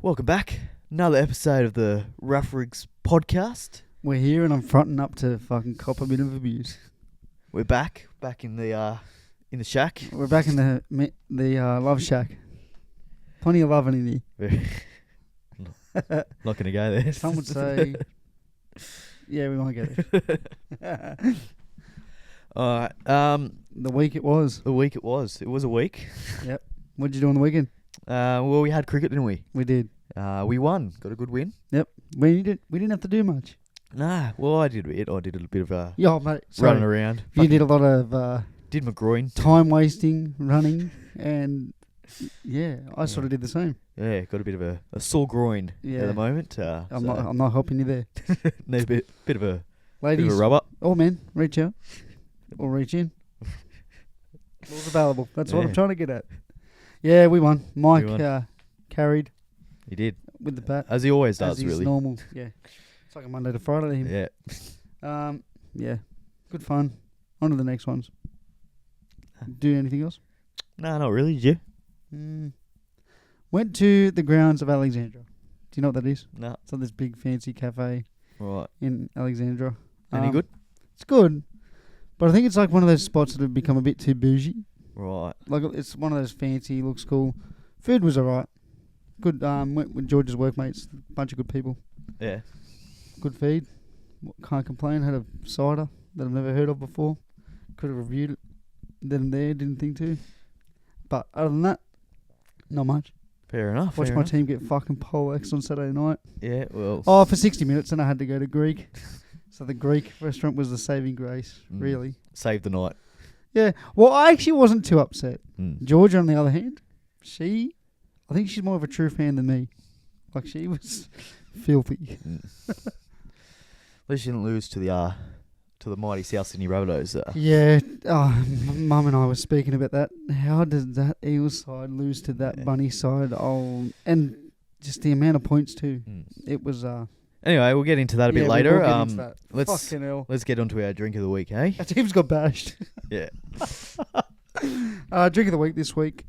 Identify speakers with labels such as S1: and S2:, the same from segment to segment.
S1: Welcome back. Another episode of the Rough Rigs podcast.
S2: We're here and I'm fronting up to fucking cop a bit of abuse.
S1: We're back in the shack.
S2: We're back in the love shack. Plenty of loving in here.
S1: Not going to go there.
S2: Some would say, yeah, we might get there.
S1: All right.
S2: The week it was.
S1: The week it was. It was a week.
S2: Yep. What did you do on the weekend?
S1: Well, we had cricket, didn't we?
S2: We did.
S1: We won. Got a good win.
S2: Yep. We didn't have to do much.
S1: Nah. Well, I did a bit. I did a bit of
S2: Mate,
S1: running around.
S2: You did a lot of
S1: did my groin.
S2: time wasting, running, and yeah, I sort of did the same.
S1: Yeah, got a bit of a sore groin at the moment.
S2: I'm not helping you there.
S1: Need a bit of a
S2: Ladies,
S1: bit of a rub up.
S2: Oh man, reach out or reach in. Balls available. That's what I'm trying to get at. Yeah, we won. Mike carried.
S1: He did
S2: with the bat,
S1: as he always does.
S2: As he's
S1: really
S2: normal. Yeah, it's like a Monday to Friday to him.
S1: Yeah.
S2: Yeah, good fun. On to the next ones. Do anything else?
S1: No, not really. Did you?
S2: Went to the grounds of Alexandra. Do you know what that is?
S1: No.
S2: It's like this big fancy cafe.
S1: Right.
S2: In Alexandra.
S1: Any good?
S2: It's good, but I think it's like one of those spots that have become a bit too bougie.
S1: Right.
S2: Like it's one of those fancy, looks cool. Food was alright. Good. Went with George's workmates. A bunch of good people.
S1: Yeah.
S2: Good feed. Can't complain. Had a cider that I've never heard of before. Could have reviewed it then and there. Didn't think to. But other than that, not much.
S1: Fair enough.
S2: Watched my team get fucking poleaxed on Saturday night.
S1: Yeah, well.
S2: Oh, for 60 minutes, and I had to go to Greek. So the Greek restaurant was the saving grace, really.
S1: Saved the night.
S2: Yeah. Well, I actually wasn't too upset. Georgia, on the other hand, I think she's more of a true fan than me. Like, she was filthy.
S1: At least she didn't lose to the mighty South Sydney Rabbitohs.
S2: Yeah. Oh, Mum and I were speaking about that. How does that Eels side lose to that Bunny side? Oh, and just the amount of points too. It was.
S1: Anyway, we'll get into that a bit later.
S2: We'll get into that.
S1: Let's
S2: Fucking hell.
S1: Let's get onto our drink of the week, eh?
S2: Our team's got bashed.
S1: Yeah.
S2: Drink of the week this week.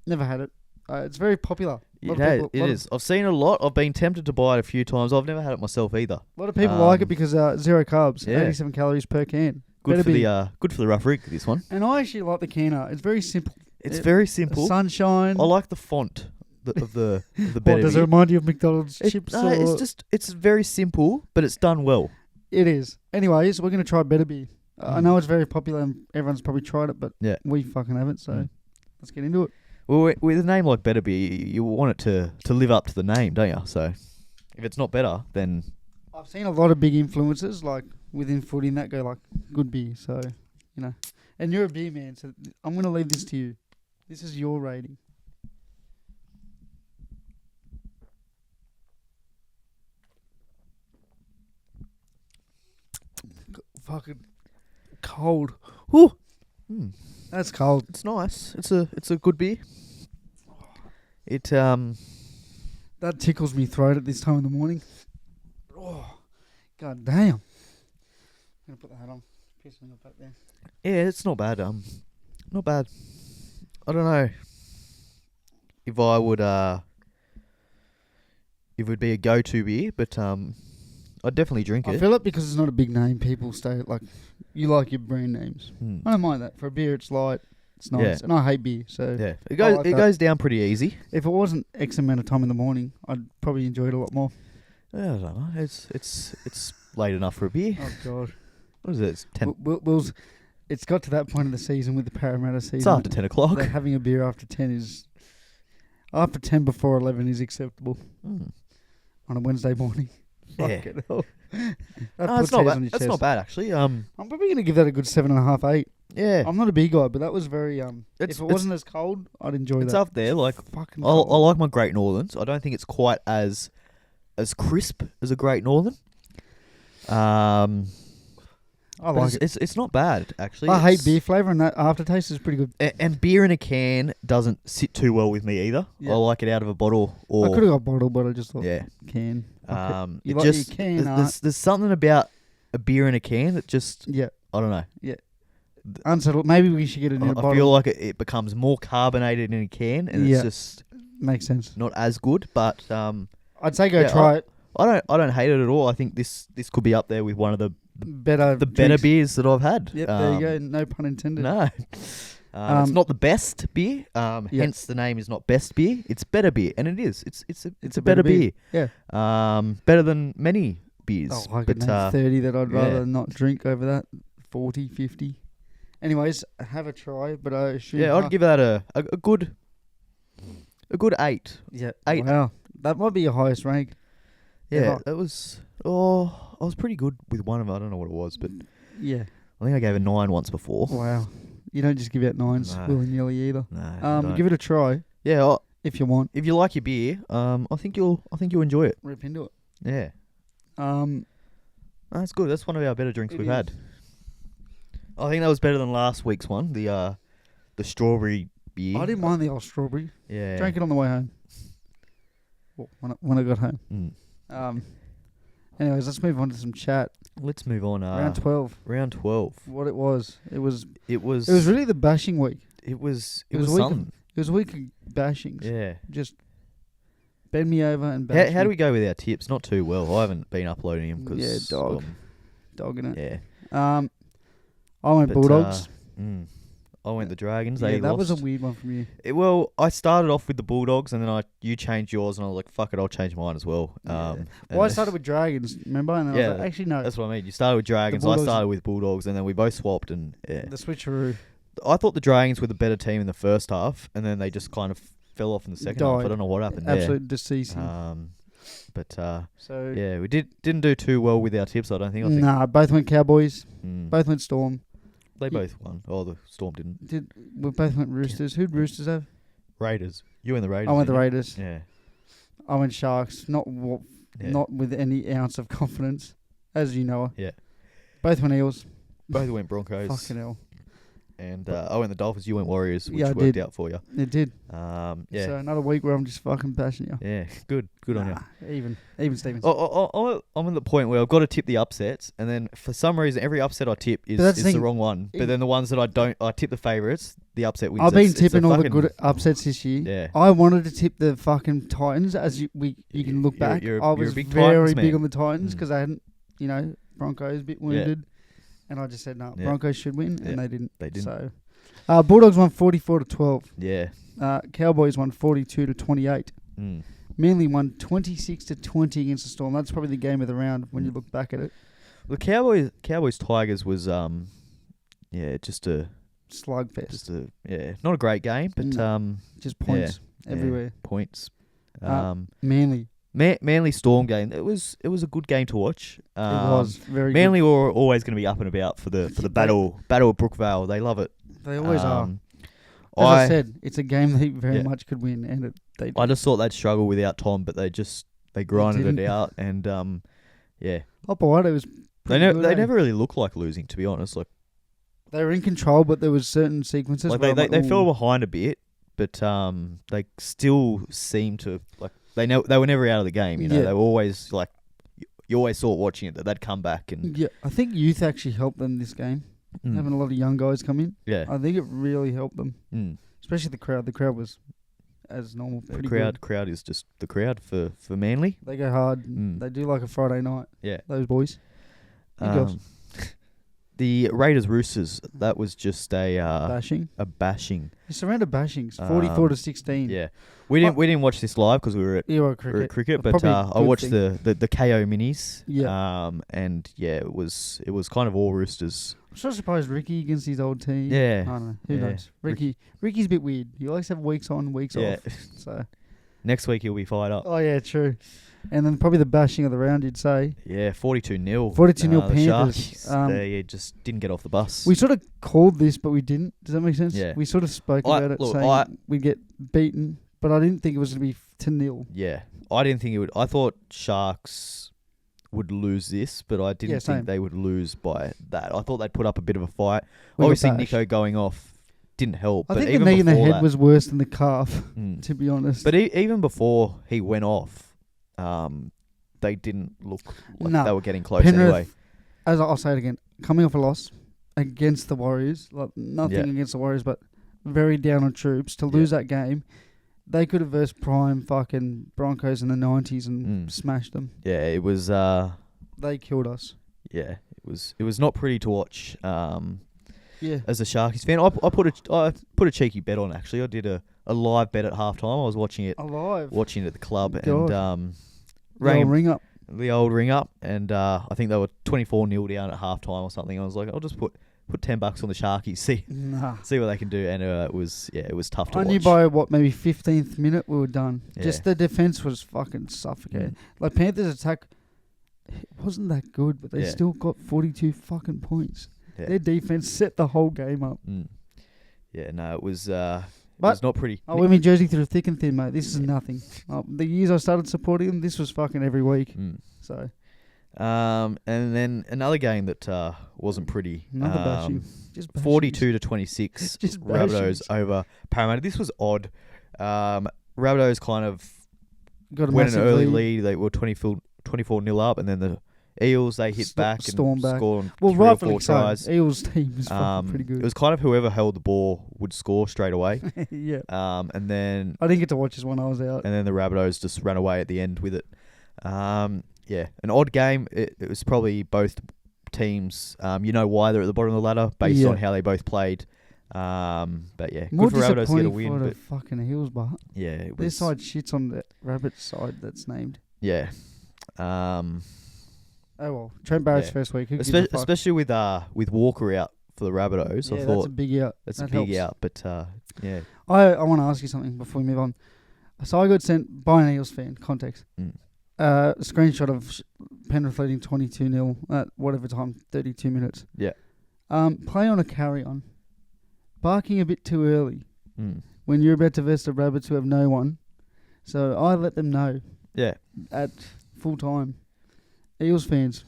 S2: Never had it. It's very popular.
S1: It is. I've seen a lot. I've been tempted to buy it a few times. I've never had it myself either.
S2: A lot of people like it because zero carbs, 87 calories per can.
S1: Good for the rough rig, this one.
S2: And I actually like the can art. It's very simple.
S1: It's very simple.
S2: Sunshine.
S1: I like the font of the
S2: What, does it remind you of McDonald's chips?
S1: No, it's very simple, but it's done well.
S2: It is. Anyways, we're going to try Better Beer. I know it's very popular and everyone's probably tried it, but we fucking haven't, so let's get into it.
S1: Well, with a name like Better Beer, you want it to live up to the name, don't you? So if it's not better, then...
S2: I've seen a lot of big influences, like within footy and that, go like, good beer, so, you know. And you're a beer man, so I'm going to leave this to you. This is your rating. Fucking cold. Whew. That's cold.
S1: It's nice. It's a good beer. It
S2: that tickles me throat at this time in the morning. Oh, god damn! I'm gonna put the hat on. Piss me up back there.
S1: Yeah, it's not bad. Not bad. I don't know if I would it would be a go-to beer, but I'd definitely drink it.
S2: I feel it because it's not a big name. People stay like, you like your brand names. I don't mind that. For a beer, it's light, it's nice, and I hate beer, so
S1: yeah, it goes down pretty easy.
S2: If it wasn't X amount of time in the morning, I'd probably enjoy it a lot more.
S1: Yeah, I don't know. It's late enough for a beer.
S2: Oh god,
S1: what is it? It's 10.
S2: It's got to that point of the season with the Parramatta season.
S1: It's after 10 o'clock.
S2: Having a beer after 10 is after 10 before 11 is acceptable on a Wednesday morning.
S1: Yeah.
S2: That's
S1: not bad. That's not bad actually.
S2: I'm probably going to give that a good 7.5, 8.
S1: Yeah.
S2: I'm not a beer guy, but that was very if it wasn't as cold, I'd enjoy that.
S1: It's up there. Like
S2: fucking
S1: I like my Great Northerns. I don't think it's quite as crisp as a Great Northern.
S2: I like it.
S1: It's not bad actually.
S2: I hate beer flavour, and that aftertaste is pretty good.
S1: And beer in a can doesn't sit too well with me either. Yeah. I like it out of a bottle. Or
S2: I could have got bottle, but I just thought can.
S1: You like your can. There's something about a beer in a can that just I don't know.
S2: Yeah. Unsettled. Maybe we should get it in a bottle.
S1: I feel like it becomes more carbonated in a can, and it's just
S2: Makes sense.
S1: not as good, but
S2: I'd say go
S1: yeah,
S2: try it.
S1: I don't hate it at all. I think this could be up there with one of the
S2: Better
S1: better beers that I've had.
S2: Yep, there you go. No pun intended.
S1: No. It's not the best beer, hence the name is not best beer. It's better beer, and it is. It's a better beer.
S2: Yeah.
S1: Better than many beers.
S2: Oh, I could name 30 that I'd rather not drink over that. 40, 50. Anyways, have a try, but I assume...
S1: Yeah, I'd give that a good 8.
S2: Yeah.
S1: 8.
S2: Wow. That might be your highest rank.
S1: Yeah, that was... Oh, I was pretty good with one of them. I don't know what it was, but...
S2: Yeah.
S1: I think I gave a 9 once before.
S2: Wow. You don't just give out 9s willy-nilly either.
S1: No,
S2: give it a try.
S1: Yeah,
S2: if you want.
S1: If you like your beer, I think you'll enjoy it.
S2: Rip into it.
S1: Yeah. That's good. That's one of our better drinks we've had. I think that was better than last week's one. The strawberry beer.
S2: I didn't mind the old strawberry.
S1: Yeah.
S2: Drank it on the way home. Well, when I got home. Anyways, let's move on to some chat.
S1: Let's move on.
S2: Round 12.
S1: Round 12.
S2: What it was
S1: It was
S2: really the bashing week.
S1: It was
S2: a week
S1: something.
S2: It was a week of bashings.
S1: Yeah.
S2: Just bend me over and bash
S1: How do we go with our tips? Not too well. I haven't been uploading them because
S2: dogging it.
S1: Yeah.
S2: I went Bulldogs.
S1: I went the Dragons.
S2: Yeah,
S1: They
S2: that
S1: lost.
S2: was a weird one from you.
S1: Well, I started off with the Bulldogs, and then you changed yours, and I was like, "Fuck it, I'll change mine as well."
S2: Well, I started with Dragons, remember? And then I was like, actually, no.
S1: That's what I mean. You started with Dragons, I started with Bulldogs, and then we both swapped, and
S2: the switcheroo.
S1: I thought the Dragons were the better team in the first half, and then they just kind of fell off in the second half. I don't know what happened there.
S2: Absolute deceasing.
S1: So yeah, we didn't do too well with our tips. I don't think.
S2: Nah, both went Cowboys. Both went Storm.
S1: They both won. Oh, the Storm didn't.
S2: We both went Roosters. Who'd Roosters have?
S1: Raiders. You went the Raiders.
S2: I went the Raiders.
S1: Yeah.
S2: I went Sharks. Not with any ounce of confidence, as you know.
S1: Yeah.
S2: Both went Eels.
S1: Both went Broncos.
S2: Fucking hell.
S1: And I went the Dolphins. You went Warriors, which worked out for you.
S2: It did.
S1: Yeah.
S2: So another week where I'm just fucking bashing you.
S1: Yeah. Good on you.
S2: Even Stevens.
S1: I'm at the point where I've got to tip the upsets, and then for some reason every upset I tip is the wrong one. But then the ones that I don't, I tip the favourites. The upset wins.
S2: I've been tipping all the good upsets this year.
S1: Yeah.
S2: I wanted to tip the fucking Titans, as you can look back. I was very big on the Titans because I hadn't, Broncos a bit wounded, and I just said no, Broncos should win, and they didn't.
S1: They didn't.
S2: So, Bulldogs won 44-12.
S1: Yeah.
S2: Cowboys won 42-28. Manly won 26-20 against the Storm. That's probably the game of the round when you look back at it.
S1: The Cowboys Tigers was just a
S2: slugfest.
S1: Not a great game, but
S2: just points everywhere.
S1: Points.
S2: Manly.
S1: Manly Storm game. It was a good game to watch.
S2: It was very
S1: Manly
S2: good.
S1: were always going to be up and about for the battle of Brookvale. They love it.
S2: They always are. As I said, it's a game they very much could win, and they did.
S1: I just thought they'd struggle without Tom, but they grinded it out, and
S2: Operato was.
S1: They never really looked like losing, to be honest. Like
S2: they were in control, but there was certain sequences.
S1: Like they fell behind a bit, but they still seemed to they were never out of the game. They were always like you always saw it watching it that they'd come back and
S2: I think youth actually helped them this game. Having a lot of young guys come in.
S1: Yeah.
S2: I think it really helped them. Especially the crowd. The crowd was, as normal, pretty good.
S1: Crowd is just the crowd for Manly.
S2: They go hard. They do like a Friday night.
S1: Yeah.
S2: Those boys.
S1: The Raiders Roosters, that was just a
S2: bashing.
S1: A bashing.
S2: It's around a bashings. 44-16.
S1: Yeah. We didn't watch this live because we were at cricket, but I watched the KO minis.
S2: Yeah.
S1: And it was kind of all Roosters.
S2: I'm so surprised Ricky against his old team.
S1: Yeah.
S2: I don't know. Who knows? Ricky's a bit weird. He likes to have weeks on, weeks off. So
S1: next week he'll be fired up.
S2: Oh yeah, true. And then probably the bashing of the round, you'd say.
S1: Yeah, 42-0.
S2: 42-0
S1: Panthers.
S2: Sharks,
S1: they just didn't get off the bus.
S2: We sort of called this, but we didn't. Does that make sense?
S1: Yeah.
S2: We sort of spoke about it, saying we'd get beaten, but I didn't think it was going to be 2-0.
S1: Yeah. I didn't think it would. I thought Sharks would lose this, but I didn't think they would lose by that. I thought they'd put up a bit of a fight. Obviously, Nico going off didn't help.
S2: I
S1: but
S2: think
S1: even
S2: the knee in the head
S1: that,
S2: was worse than the calf, to be honest.
S1: But even before he went off, they didn't look like they were getting close anyway.
S2: As I'll say it again, coming off a loss against the Warriors, like nothing against the Warriors, but very down on troops, to lose that game They could have versed prime fucking Broncos in the 90s and smashed them.
S1: Yeah, it was.
S2: They killed us.
S1: Yeah, it was not pretty to watch.
S2: Yeah.
S1: As a Sharkies fan, I put a cheeky bet on. Actually, I did a live bet at halftime. I was watching it at the club.
S2: God.
S1: And
S2: The old ring up.
S1: and I think they were 24-0 down at halftime or something. I was like, I'll just put $10 on the Sharkies, see what they can do. And it was tough to watch.
S2: I knew by maybe 15th minute we were done.
S1: Yeah.
S2: Just the defense was fucking suffocating. Like Panthers attack wasn't that good, but they still got 42 fucking points. Yeah. Their defense set the whole game up.
S1: Yeah, no, it was not pretty.
S2: I wear my jersey through thick and thin, mate. This is nothing. The years I started supporting them, this was fucking every week. So,
S1: and then another game that wasn't pretty.
S2: Another bashing. Just
S1: 42-26.
S2: Just
S1: Rabbitohs over Parramatta. This was odd. Rabbitohs kind of went an early lead. They were 24-0 up, and then the Eels, they hit back and scored 3 or 4 tries.
S2: Eels team is fucking pretty good.
S1: It was kind of whoever held the ball would score straight away.
S2: Yeah.
S1: And then
S2: I didn't get to watch this one. I was out.
S1: And then the Rabbitohs just ran away at the end with it. Yeah, an odd game. It was probably both teams. You know why they're at the bottom of the ladder based on how they both played. But yeah,
S2: more
S1: good for Rabbitohs to get a win.
S2: For the fucking Eels, but
S1: yeah,
S2: their side shits on the Rabbit side that's named.
S1: Yeah.
S2: Oh well, Trent Barrett's first week.
S1: Especially with Walker out for the Rabbitohs. I thought
S2: that's a big out.
S1: That's a big out, but yeah.
S2: I want to ask you something before we move on. So I got sent by an Eels fan, context, a screenshot of Penrith leading 22-0 at whatever time, 32 minutes.
S1: Yeah.
S2: Play on a carry-on. Barking a bit too early when you're about to verse the Rabbits who have no one. So I let them know.
S1: Yeah.
S2: At full time. Eels fans,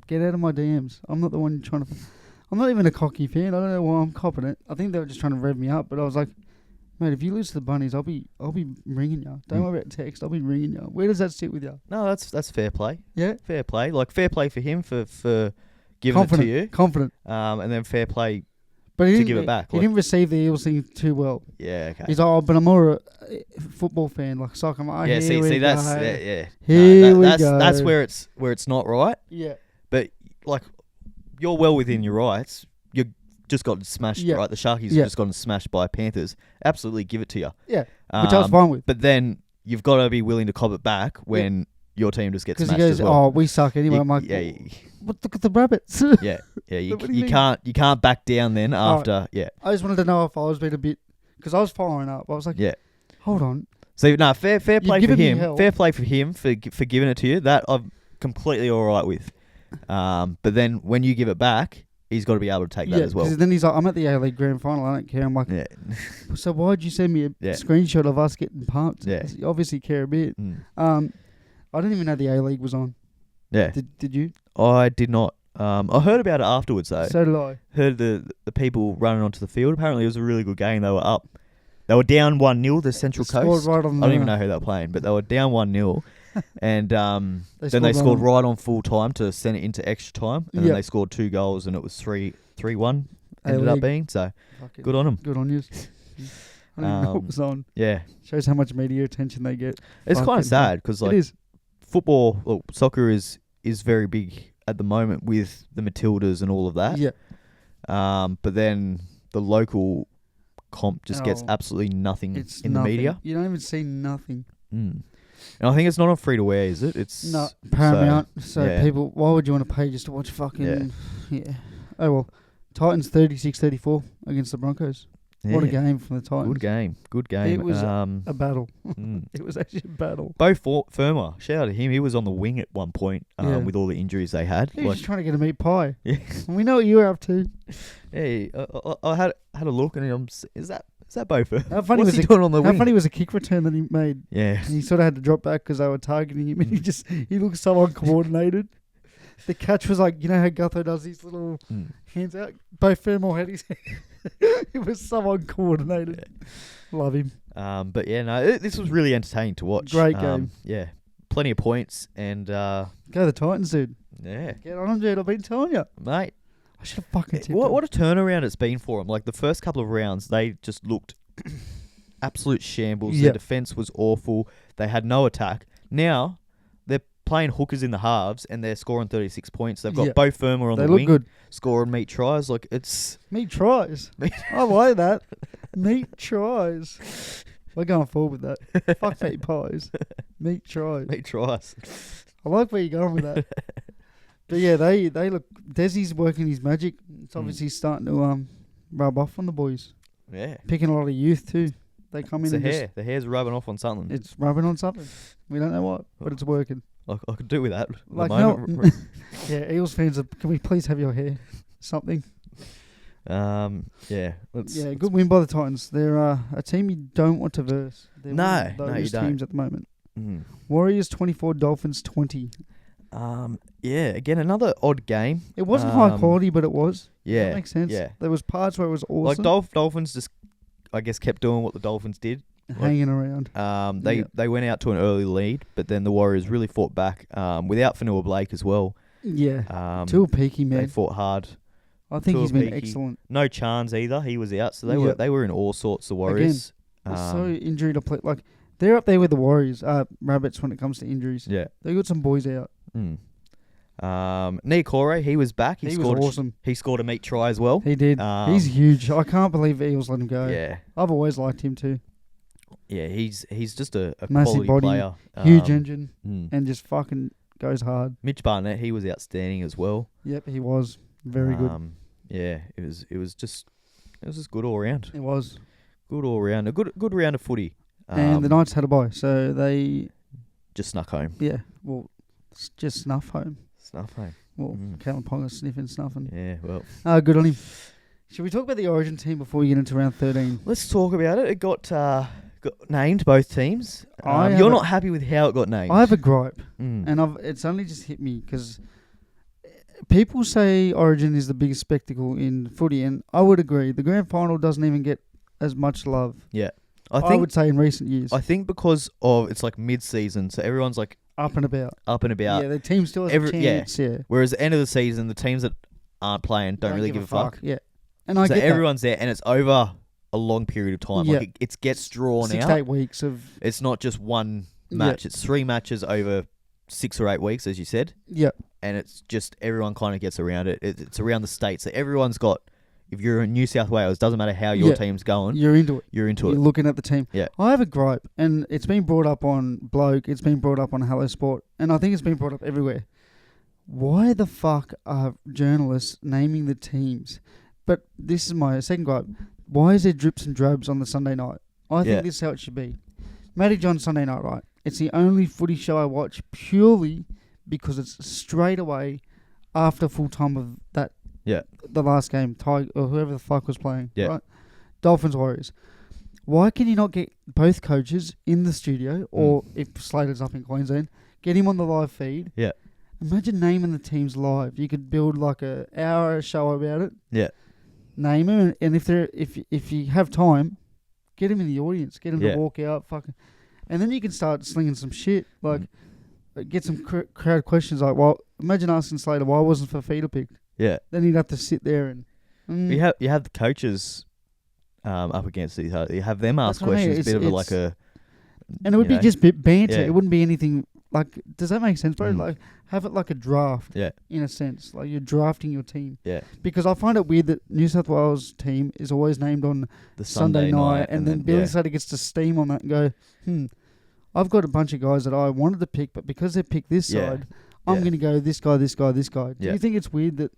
S2: get out of my DMs. I'm not the one trying to... I'm not even a cocky fan. I don't know why I'm copping it. I think they were just trying to rev me up, but I was like, mate, if you lose to the Bunnies, I'll be ringing you. Don't worry about text. I'll be ringing you. Where does that sit with you?
S1: No, that's fair play.
S2: Yeah? Fair
S1: play. Like, fair play for him for giving it to you.
S2: Confident.
S1: And then fair play
S2: but
S1: to give it back.
S2: He didn't receive the Eels thing too well.
S1: Yeah, okay.
S2: He's like, but I'm more a football fan, like soccer. I'm like,
S1: see, that's that's where it's not right.
S2: Yeah.
S1: But like, you're well within your rights. You just got smashed, right? The Sharkies have just gotten smashed by Panthers. Absolutely, give it to you.
S2: Yeah, which I was fine with.
S1: But then you've got to be willing to cop it back when your team just gets smashed
S2: as well.
S1: Oh,
S2: we suck anyway. I'm like, but look at the Rabbits.
S1: Yeah. You can't back down then after. Yeah.
S2: I just wanted to know if I was being a bit, because I was following up. I was like, hold on.
S1: So no, fair play for him. Fair play for him for giving it to you. That I'm completely all right with. But then when you give it back, he's got to be able to take that as well.
S2: Because then he's like, I'm at the A-League Grand Final. I don't care. I'm like, so why'd you send me a screenshot of us getting pumped?
S1: Yeah.
S2: You obviously care a bit. I didn't even know the A-League was on.
S1: Yeah.
S2: Did you?
S1: I did not. I heard about it afterwards though.
S2: So did I.
S1: Heard the people running onto the field. Apparently it was a really good game. They were up. They were down 1-0, the Central Coast.
S2: Right on
S1: I don't even know who they were playing, but they were down 1-0. And then they scored right on full time to send it into extra time. And then they scored 2 goals and it was 3-1 ended up being. So good on them.
S2: Good on you. I don't even know what was on.
S1: Yeah.
S2: Shows how much media attention they get.
S1: It's kind of sad because football, soccer is very big at the moment with the Matildas and all of that.
S2: Yeah.
S1: But then the local comp just gets absolutely nothing in the media.
S2: You don't even see nothing.
S1: And I think it's not on free to wear, is it? It's
S2: no Paramount. So people, why would you want to pay just to watch fucking? Yeah. Oh well, Titans 36-34 against the Broncos. Yeah. What a game from the Titans.
S1: Good game.
S2: It was a battle. It was actually a battle.
S1: Bo Firma, shout out to him. He was on the wing at one point with all the injuries they had.
S2: He was just trying to get a meat pie.
S1: Yeah.
S2: We know what you were up to.
S1: Hey, I had a look and is that Bo Firma?
S2: How funny
S1: What's he doing on the wing?
S2: How funny was the kick return that he made?
S1: Yeah.
S2: And he sort of had to drop back because they were targeting him and he looked so uncoordinated. The catch was like, you know how Gutho does these little hands out? Bo Firma had his hand. It was so uncoordinated. Yeah. Love him.
S1: But yeah, no, this was really entertaining to watch.
S2: Great game.
S1: Yeah. Plenty of points and...
S2: Go the Titans, dude.
S1: Yeah.
S2: Get on them, dude. I've been telling you.
S1: Mate.
S2: I should have fucking tipped
S1: what a turnaround it's been for them. Like the first couple of rounds, they just looked absolute shambles.
S2: Yep.
S1: Their defense was awful. They had no attack. Now they're playing hookers in the halves and they're scoring 36 points. They've got Bo Firma on the wing,
S2: good.
S1: scoring meat tries. Like it's
S2: meat tries. I like that. Meat tries. We're going forward with that. Fuck meat pies. Meat tries.
S1: Meat tries.
S2: I like where you're going with that. But yeah, they look. Desi's working his magic. It's obviously starting to rub off on the boys.
S1: Yeah,
S2: picking a lot of youth too. They come in.
S1: The hair's rubbing off on something.
S2: It's rubbing on something. We don't know what, but it's working.
S1: I could do with that.
S2: Like yeah, Eels fans. Can we please have your hair? Something.
S1: Yeah.
S2: Good win by the Titans. They're a team you don't want to verse. They're
S1: no,
S2: those
S1: you
S2: teams
S1: don't.
S2: at the moment.
S1: Mm.
S2: Warriors 24, Dolphins 20.
S1: Yeah, again, another odd game.
S2: It wasn't high quality, but it was.
S1: Yeah.
S2: That makes sense.
S1: Yeah.
S2: There was parts where it was awesome.
S1: Like Dolphins just, I guess, kept doing what the Dolphins did.
S2: Hanging around.
S1: They went out to an early lead, but then the Warriors really fought back without Fanua Blake as well.
S2: Yeah. Tuapiki, man.
S1: They fought hard.
S2: I think he's been excellent.
S1: No Chance either. He was out, so they were in all sorts, the Warriors.
S2: Again, so injury to play. Like, they're up there with the Warriors, Rabbits, when it comes to injuries.
S1: Yeah.
S2: They got some boys out.
S1: Niokore, he was back. He scored
S2: was awesome.
S1: He scored a meat try as well.
S2: He did. He's huge. I can't believe Eagles let him go.
S1: Yeah.
S2: I've always liked him too.
S1: Yeah, he's just a
S2: massive
S1: quality
S2: body,
S1: player.
S2: Huge engine, and just fucking goes hard.
S1: Mitch Barnett, he was outstanding as well.
S2: Yep, he was very good.
S1: Yeah, it was just good all round.
S2: It was
S1: good all round. A good round of footy.
S2: And the Knights had a bye, so they
S1: just snuck home.
S2: Yeah, well, just snuff home.
S1: Snuff home.
S2: Well, Callum Ponga sniffing, snuffing.
S1: Yeah, well.
S2: Good on him. Should we talk about the Origin team before we get into round 13?
S1: Let's talk about it. It got named, both teams. You're not happy with how it got named.
S2: I have a gripe, and it's only just hit me because people say Origin is the biggest spectacle in footy, and I would agree. The grand final doesn't even get as much love.
S1: Yeah.
S2: I would say in recent years.
S1: I think because of it's like mid-season, so everyone's like
S2: up and about.
S1: Yeah,
S2: the team still has a chance. Yeah.
S1: Whereas at the end of the season, the teams that aren't playing don't really give a fuck.
S2: Yeah. And I
S1: so
S2: get
S1: everyone's there, and it's over a long period of time.
S2: Yeah.
S1: Like it gets drawn
S2: 6
S1: out.
S2: 8 weeks of.
S1: It's not just one match. It's 3 matches over 6 or 8 weeks, as you said.
S2: Yeah.
S1: And it's just everyone kind of gets around it. It's around the state, so everyone's got. If you're in New South Wales, doesn't matter how your team's going.
S2: You're into it.
S1: You're
S2: You're looking at the team.
S1: Yeah.
S2: I have a gripe, and it's been brought up on Bloke. It's been brought up on Hello Sport, and I think it's been brought up everywhere. Why the fuck are journalists naming the teams? But this is my second gripe. Why is there drips and drabs on the Sunday night? I think this is how it should be. Matty John Sunday night, right? It's the only footy show I watch purely because it's straight away after full time of that.
S1: Yeah.
S2: The last game, Tiger or whoever the fuck was playing.
S1: Yeah.
S2: Right? Dolphins Warriors. Why can you not get both coaches in the studio, or if Slater's up in Queensland, get him on the live feed?
S1: Yeah.
S2: Imagine naming the teams live. You could build like a hour show about it.
S1: Yeah.
S2: Name them, and if you have time, get him in the audience. Get him to walk out, fucking, and then you can start slinging some shit. Like, get some crowd questions. Like, well, imagine asking Slater why wasn't Fafita picked.
S1: Yeah.
S2: Then he'd have to sit there and.
S1: You have the coaches up against each other. You have them ask questions. It's a bit of like a.
S2: And it would be just banter.
S1: Yeah.
S2: It wouldn't be anything like. Does that make sense, bro? Like, have it like a draft. Yeah. In a sense, like you're drafting your team.
S1: Yeah.
S2: Because I find it weird that New South Wales team is always named on the Sunday night, and then Billy Slater gets to steam on that and go, I've got a bunch of guys that I wanted to pick, but because they picked this side, I'm going to go this guy, this guy, this guy. Do you think it's weird that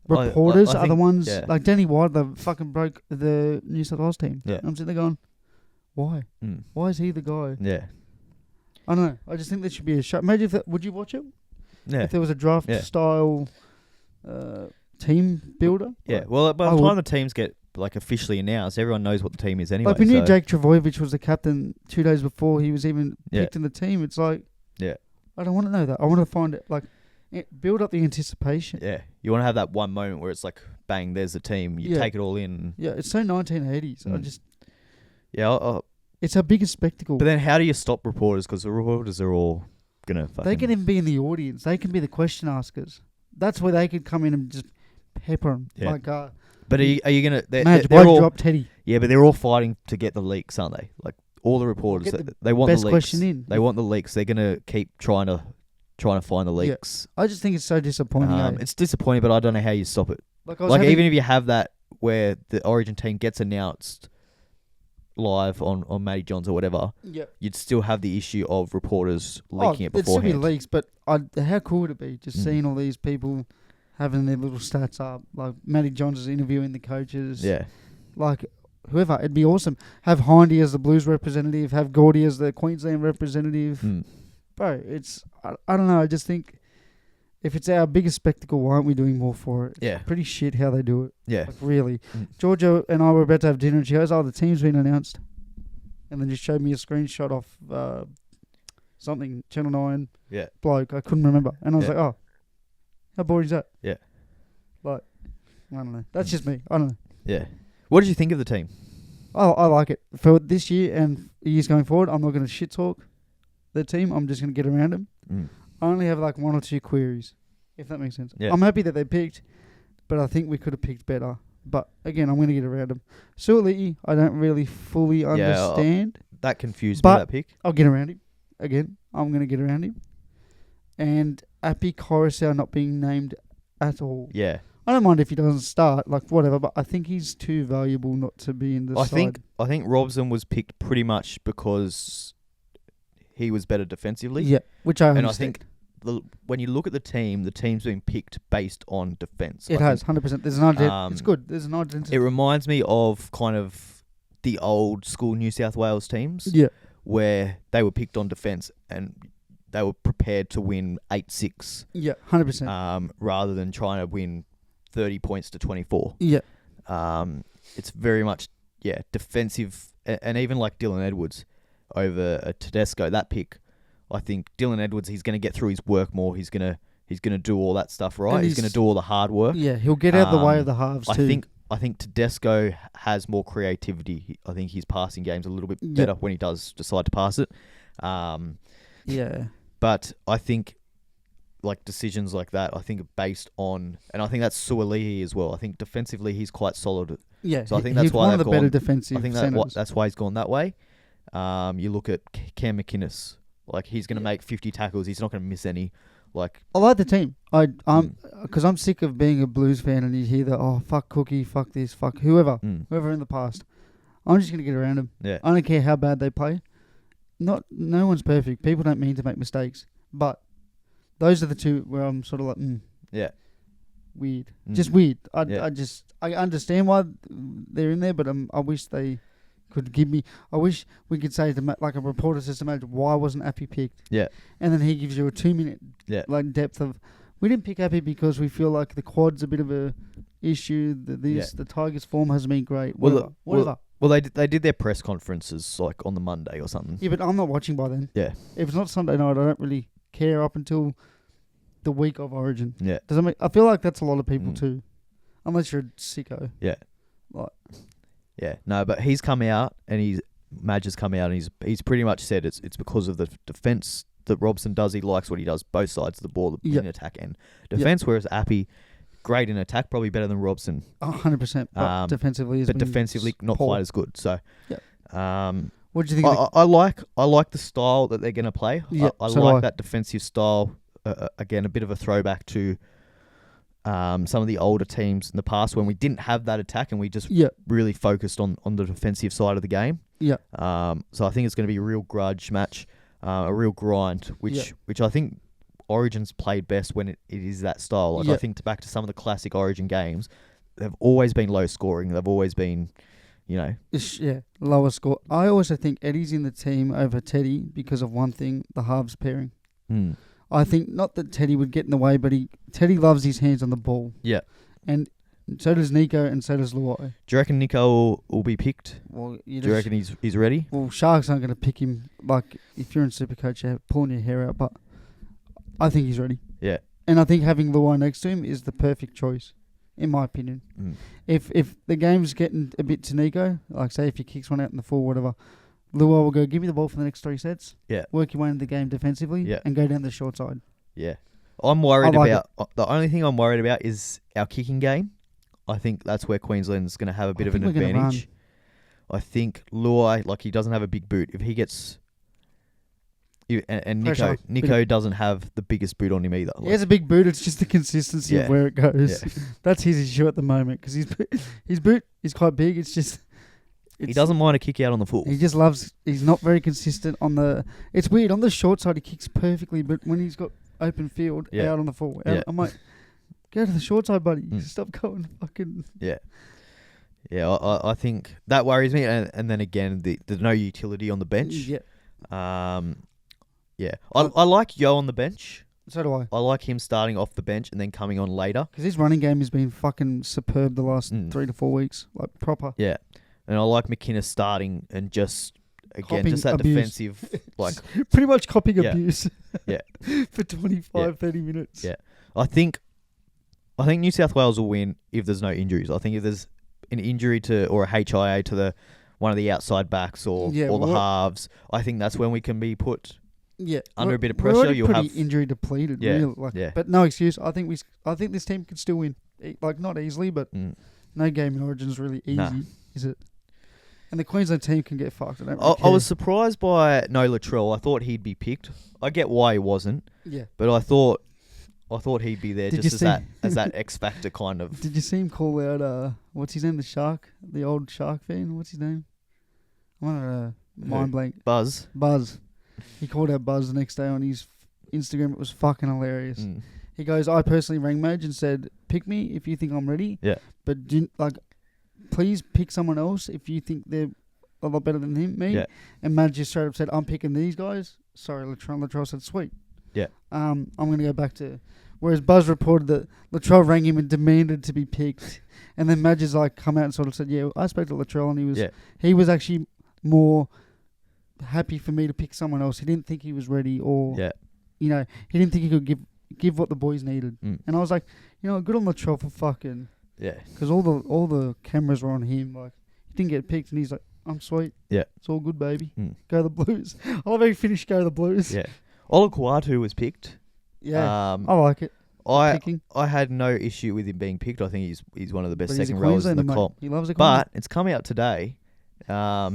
S2: reporters are the ones like Danny White, they fucking broke the New South Wales team? Yeah. I'm sitting there going, why? Why is he the guy?
S1: Yeah.
S2: I don't know. I just think there should be a show. Imagine if that, would you watch it?
S1: Yeah.
S2: If there was a draft style team builder?
S1: Yeah.
S2: Like,
S1: well, by the time the teams get like officially announced, everyone knows what the team is anyway.
S2: Like we knew Jake Travojevic was the captain 2 days before he was even picked in the team. It's like, I don't want to know that. I want to find it, like, build up the anticipation.
S1: Yeah. You want to have that one moment where it's like, bang, there's the team. You take it all in.
S2: Yeah, it's so 1980s. I just...
S1: Yeah,
S2: it's our biggest spectacle.
S1: But then how do you stop reporters? Because the reporters are all going to fucking...
S2: They can even be in the audience. They can be the question askers. That's where they could come in and just pepper them.
S1: Yeah.
S2: Like,
S1: But are you going to...
S2: Madge, why'd you drop Teddy?
S1: Yeah, but they're all fighting to get the leaks, aren't they? Like, all the reporters, they want the leaks.
S2: Best question in.
S1: They want the leaks. They're going to keep trying to find the leaks.
S2: Yeah. I just think it's so disappointing.
S1: It's disappointing, but I don't know how you stop it. Even if you have that where the Origin team gets announced live on Matty Johns or whatever, you'd still have the issue of reporters leaking it beforehand.
S2: It'd still be leaks, but how cool would it be just seeing all these people having their little stats up? Like Matty Johns is interviewing the coaches.
S1: Yeah.
S2: Like whoever, it'd be awesome. Have Hindy as the Blues representative, have Gordy as the Queensland representative. Bro, I don't know, I just think if it's our biggest spectacle, why aren't we doing more for it? It's pretty shit how they do it.
S1: Yeah.
S2: Like, really. Georgia and I were about to have dinner and she goes, the team's been announced. And then just showed me a screenshot of something, Channel 9 bloke, I couldn't remember. And I was like, how boring is that?
S1: Yeah.
S2: Like, I don't know. That's just me. I don't know.
S1: Yeah. What did you think of the team?
S2: I like it. For this year and years going forward, I'm not going to shit talk the team. I'm just going to get around them. I only have like one or two queries, if that makes sense. Yeah. I'm happy that they picked, but I think we could have picked better. But again, I'm going to get around them. Suoliti, I don't really fully understand.
S1: That confused me, that pick.
S2: I'll get around him. Again, I'm going to get around him. And Api Coruscant not being named at all.
S1: Yeah.
S2: I don't mind if he doesn't start, like whatever, but I think he's too valuable not to be in the side.
S1: I think Robson was picked pretty much because he was better defensively.
S2: Yeah, which I understand.
S1: And I think when you look at the team's been picked based on defence.
S2: It has, 100%. There's an identity. It's good. There's an identity.
S1: It reminds me of kind of the old school New South Wales teams.
S2: Yeah.
S1: Where they were picked on defence and they were prepared to win 8-6.
S2: Yeah, 100%.
S1: Rather than trying to win 30 points to 24.
S2: Yeah.
S1: It's very much, defensive. And even like Dylan Edwards over Tedesco, that pick, I think Dylan Edwards, he's going to get through his work more. He's going to do all that stuff right. He's going to do all the hard work.
S2: Yeah, he'll get out the way of the halves too.
S1: I think Tedesco has more creativity. I think his passing game's a little bit better when he does decide to pass it. But I think like decisions like that, I think are based on, and I think that's Suoliti as well. I think defensively he's quite solid.
S2: Yeah,
S1: so I think that's why
S2: one of the better defensive.
S1: I think that's why he's gone that way. You look at Cam McInnes, like he's going to make 50 tackles. He's not going to miss any. Like
S2: I like the team. Because I'm sick of being a Blues fan and you hear that fuck Cookie, fuck this, fuck whoever in the past. I'm just going to get around them.
S1: Yeah.
S2: I don't care how bad they play. No one's perfect. People don't mean to make mistakes, but those are the two where I'm sort of like, weird. Just weird. I understand why they're in there, but I wish they could give me. I wish we could say like a reporter says to Madge, why wasn't Appy picked?
S1: Yeah.
S2: And then he gives you a 2-minute like depth of. We didn't pick Appy because we feel like the quad's a bit of a issue. The Tigers' form hasn't been great. Whatever.
S1: Well, they did their press conferences like on the Monday or something.
S2: Yeah, but I'm not watching by then.
S1: Yeah.
S2: If it's not Sunday night, I don't really care up until the week of Origin.
S1: Yeah.
S2: Does that make? I feel like that's a lot of people too, unless you're a sicko.
S1: Yeah.
S2: Like.
S1: Yeah. No, but he's come out and Madge has come out and he's pretty much said it's because of the defense that Robson does. He likes what he does, both sides of the ball, in attack and defense. Whereas Appy, great in attack, probably better than Robson.
S2: 100%. But defensively,
S1: not
S2: poor.
S1: quite as good. So,
S2: what do you think?
S1: I like the style that they're going to play.
S2: Yeah,
S1: I like that defensive style. Again, a bit of a throwback to some of the older teams in the past when we didn't have that attack and we just really focused on the defensive side of the game.
S2: Yeah.
S1: So I think it's going to be a real grudge match, a real grind, which I think Origin's played best when it is that style. Like I think back to some of the classic Origin games, they've always been low scoring. They've always been,
S2: lower score. I also think Eddie's in the team over Teddy because of one thing, the halves pairing. I think not that Teddy would get in the way, but Teddy loves his hands on the ball.
S1: Yeah.
S2: And so does Nico and so does Luai.
S1: Do you reckon Nico will be picked?
S2: Well,
S1: do you reckon he's ready?
S2: Well, Sharks aren't going to pick him. Like, if you're in Supercoach, you're pulling your hair out, but I think he's ready.
S1: Yeah.
S2: And I think having Luai next to him is the perfect choice, in my opinion. If the game's getting a bit to Nico, like say if he kicks one out in the full, whatever, Luai will go, give me the ball for the next 3 sets.
S1: Yeah.
S2: Work your way into the game defensively and go down the short side.
S1: Yeah. I'm worried about... The only thing I'm worried about is our kicking game. I think that's where Queensland's going to have a bit of an advantage. I think Luai, like, he doesn't have a big boot. If he gets... And Nico doesn't have the biggest boot on him either.
S2: He has a big boot. It's just the consistency of where it goes. Yeah. That's his issue at the moment because his boot is quite big. It's just...
S1: he doesn't mind a kick out on the full.
S2: He just loves... He's not very consistent on the... It's weird. On the short side, he kicks perfectly, but when he's got open field, out on the full. I'm like, go to the short side, buddy. Stop going fucking...
S1: Yeah. Yeah, I think that worries me. And then again, the no utility on the bench. Yeah. Yeah, I like Yo on the bench.
S2: So do I.
S1: I like him starting off the bench and then coming on later.
S2: Because his running game has been fucking superb the last 3 to 4 weeks. Like, proper.
S1: Yeah. And I like McInnes starting and just, again, copying just that abuse. Defensive, like...
S2: Pretty much copying abuse.
S1: Yeah.
S2: For 25, 30 minutes.
S1: Yeah. I think New South Wales will win if there's no injuries. I think if there's an injury or a HIA to one of the outside backs or the halves, I think that's when we can be put... Yeah, under a bit of pressure,
S2: you'll have injury depleted. Yeah, really, but no excuse. I think this team can still win. Like, not easily, but no game in Origin is really easy, is it? And the Queensland team can get fucked. I
S1: was surprised by No Latrell. I thought he'd be picked. I get why he wasn't. Yeah, but I thought he'd be there just as that X factor kind of.
S2: Did you see him call out? What's his name? The shark, the old shark fan. What's his name? I want to mind blank.
S1: Buzz.
S2: He called out Buzz the next day on his Instagram. It was fucking hilarious. He goes, I personally rang Madge and said, pick me if you think I'm ready. Yeah. But please pick someone else if you think they're a lot better than me. Yeah. And Madge just straight up said, I'm picking these guys. Sorry, Latrell said, sweet. Yeah. I'm going to go back to... Whereas Buzz reported that Latrell rang him and demanded to be picked. And then Madge has come out and sort of said, yeah, I spoke to Latrell and he was actually more... happy for me to pick someone else. He didn't think he was ready, or he didn't think he could give what the boys needed. And I was like, good on Latrell for fucking because all the cameras were on him. Like, he didn't get picked, and he's like, I'm sweet. Yeah, it's all good, baby. Go the Blues. I love how he finished. Go the Blues. Yeah, Olukwatu was picked. Yeah, I like it.
S1: I had no issue with him being picked. I think he's one of the best second rowers in the comp.
S2: He loves it.
S1: But it's come out today.
S2: How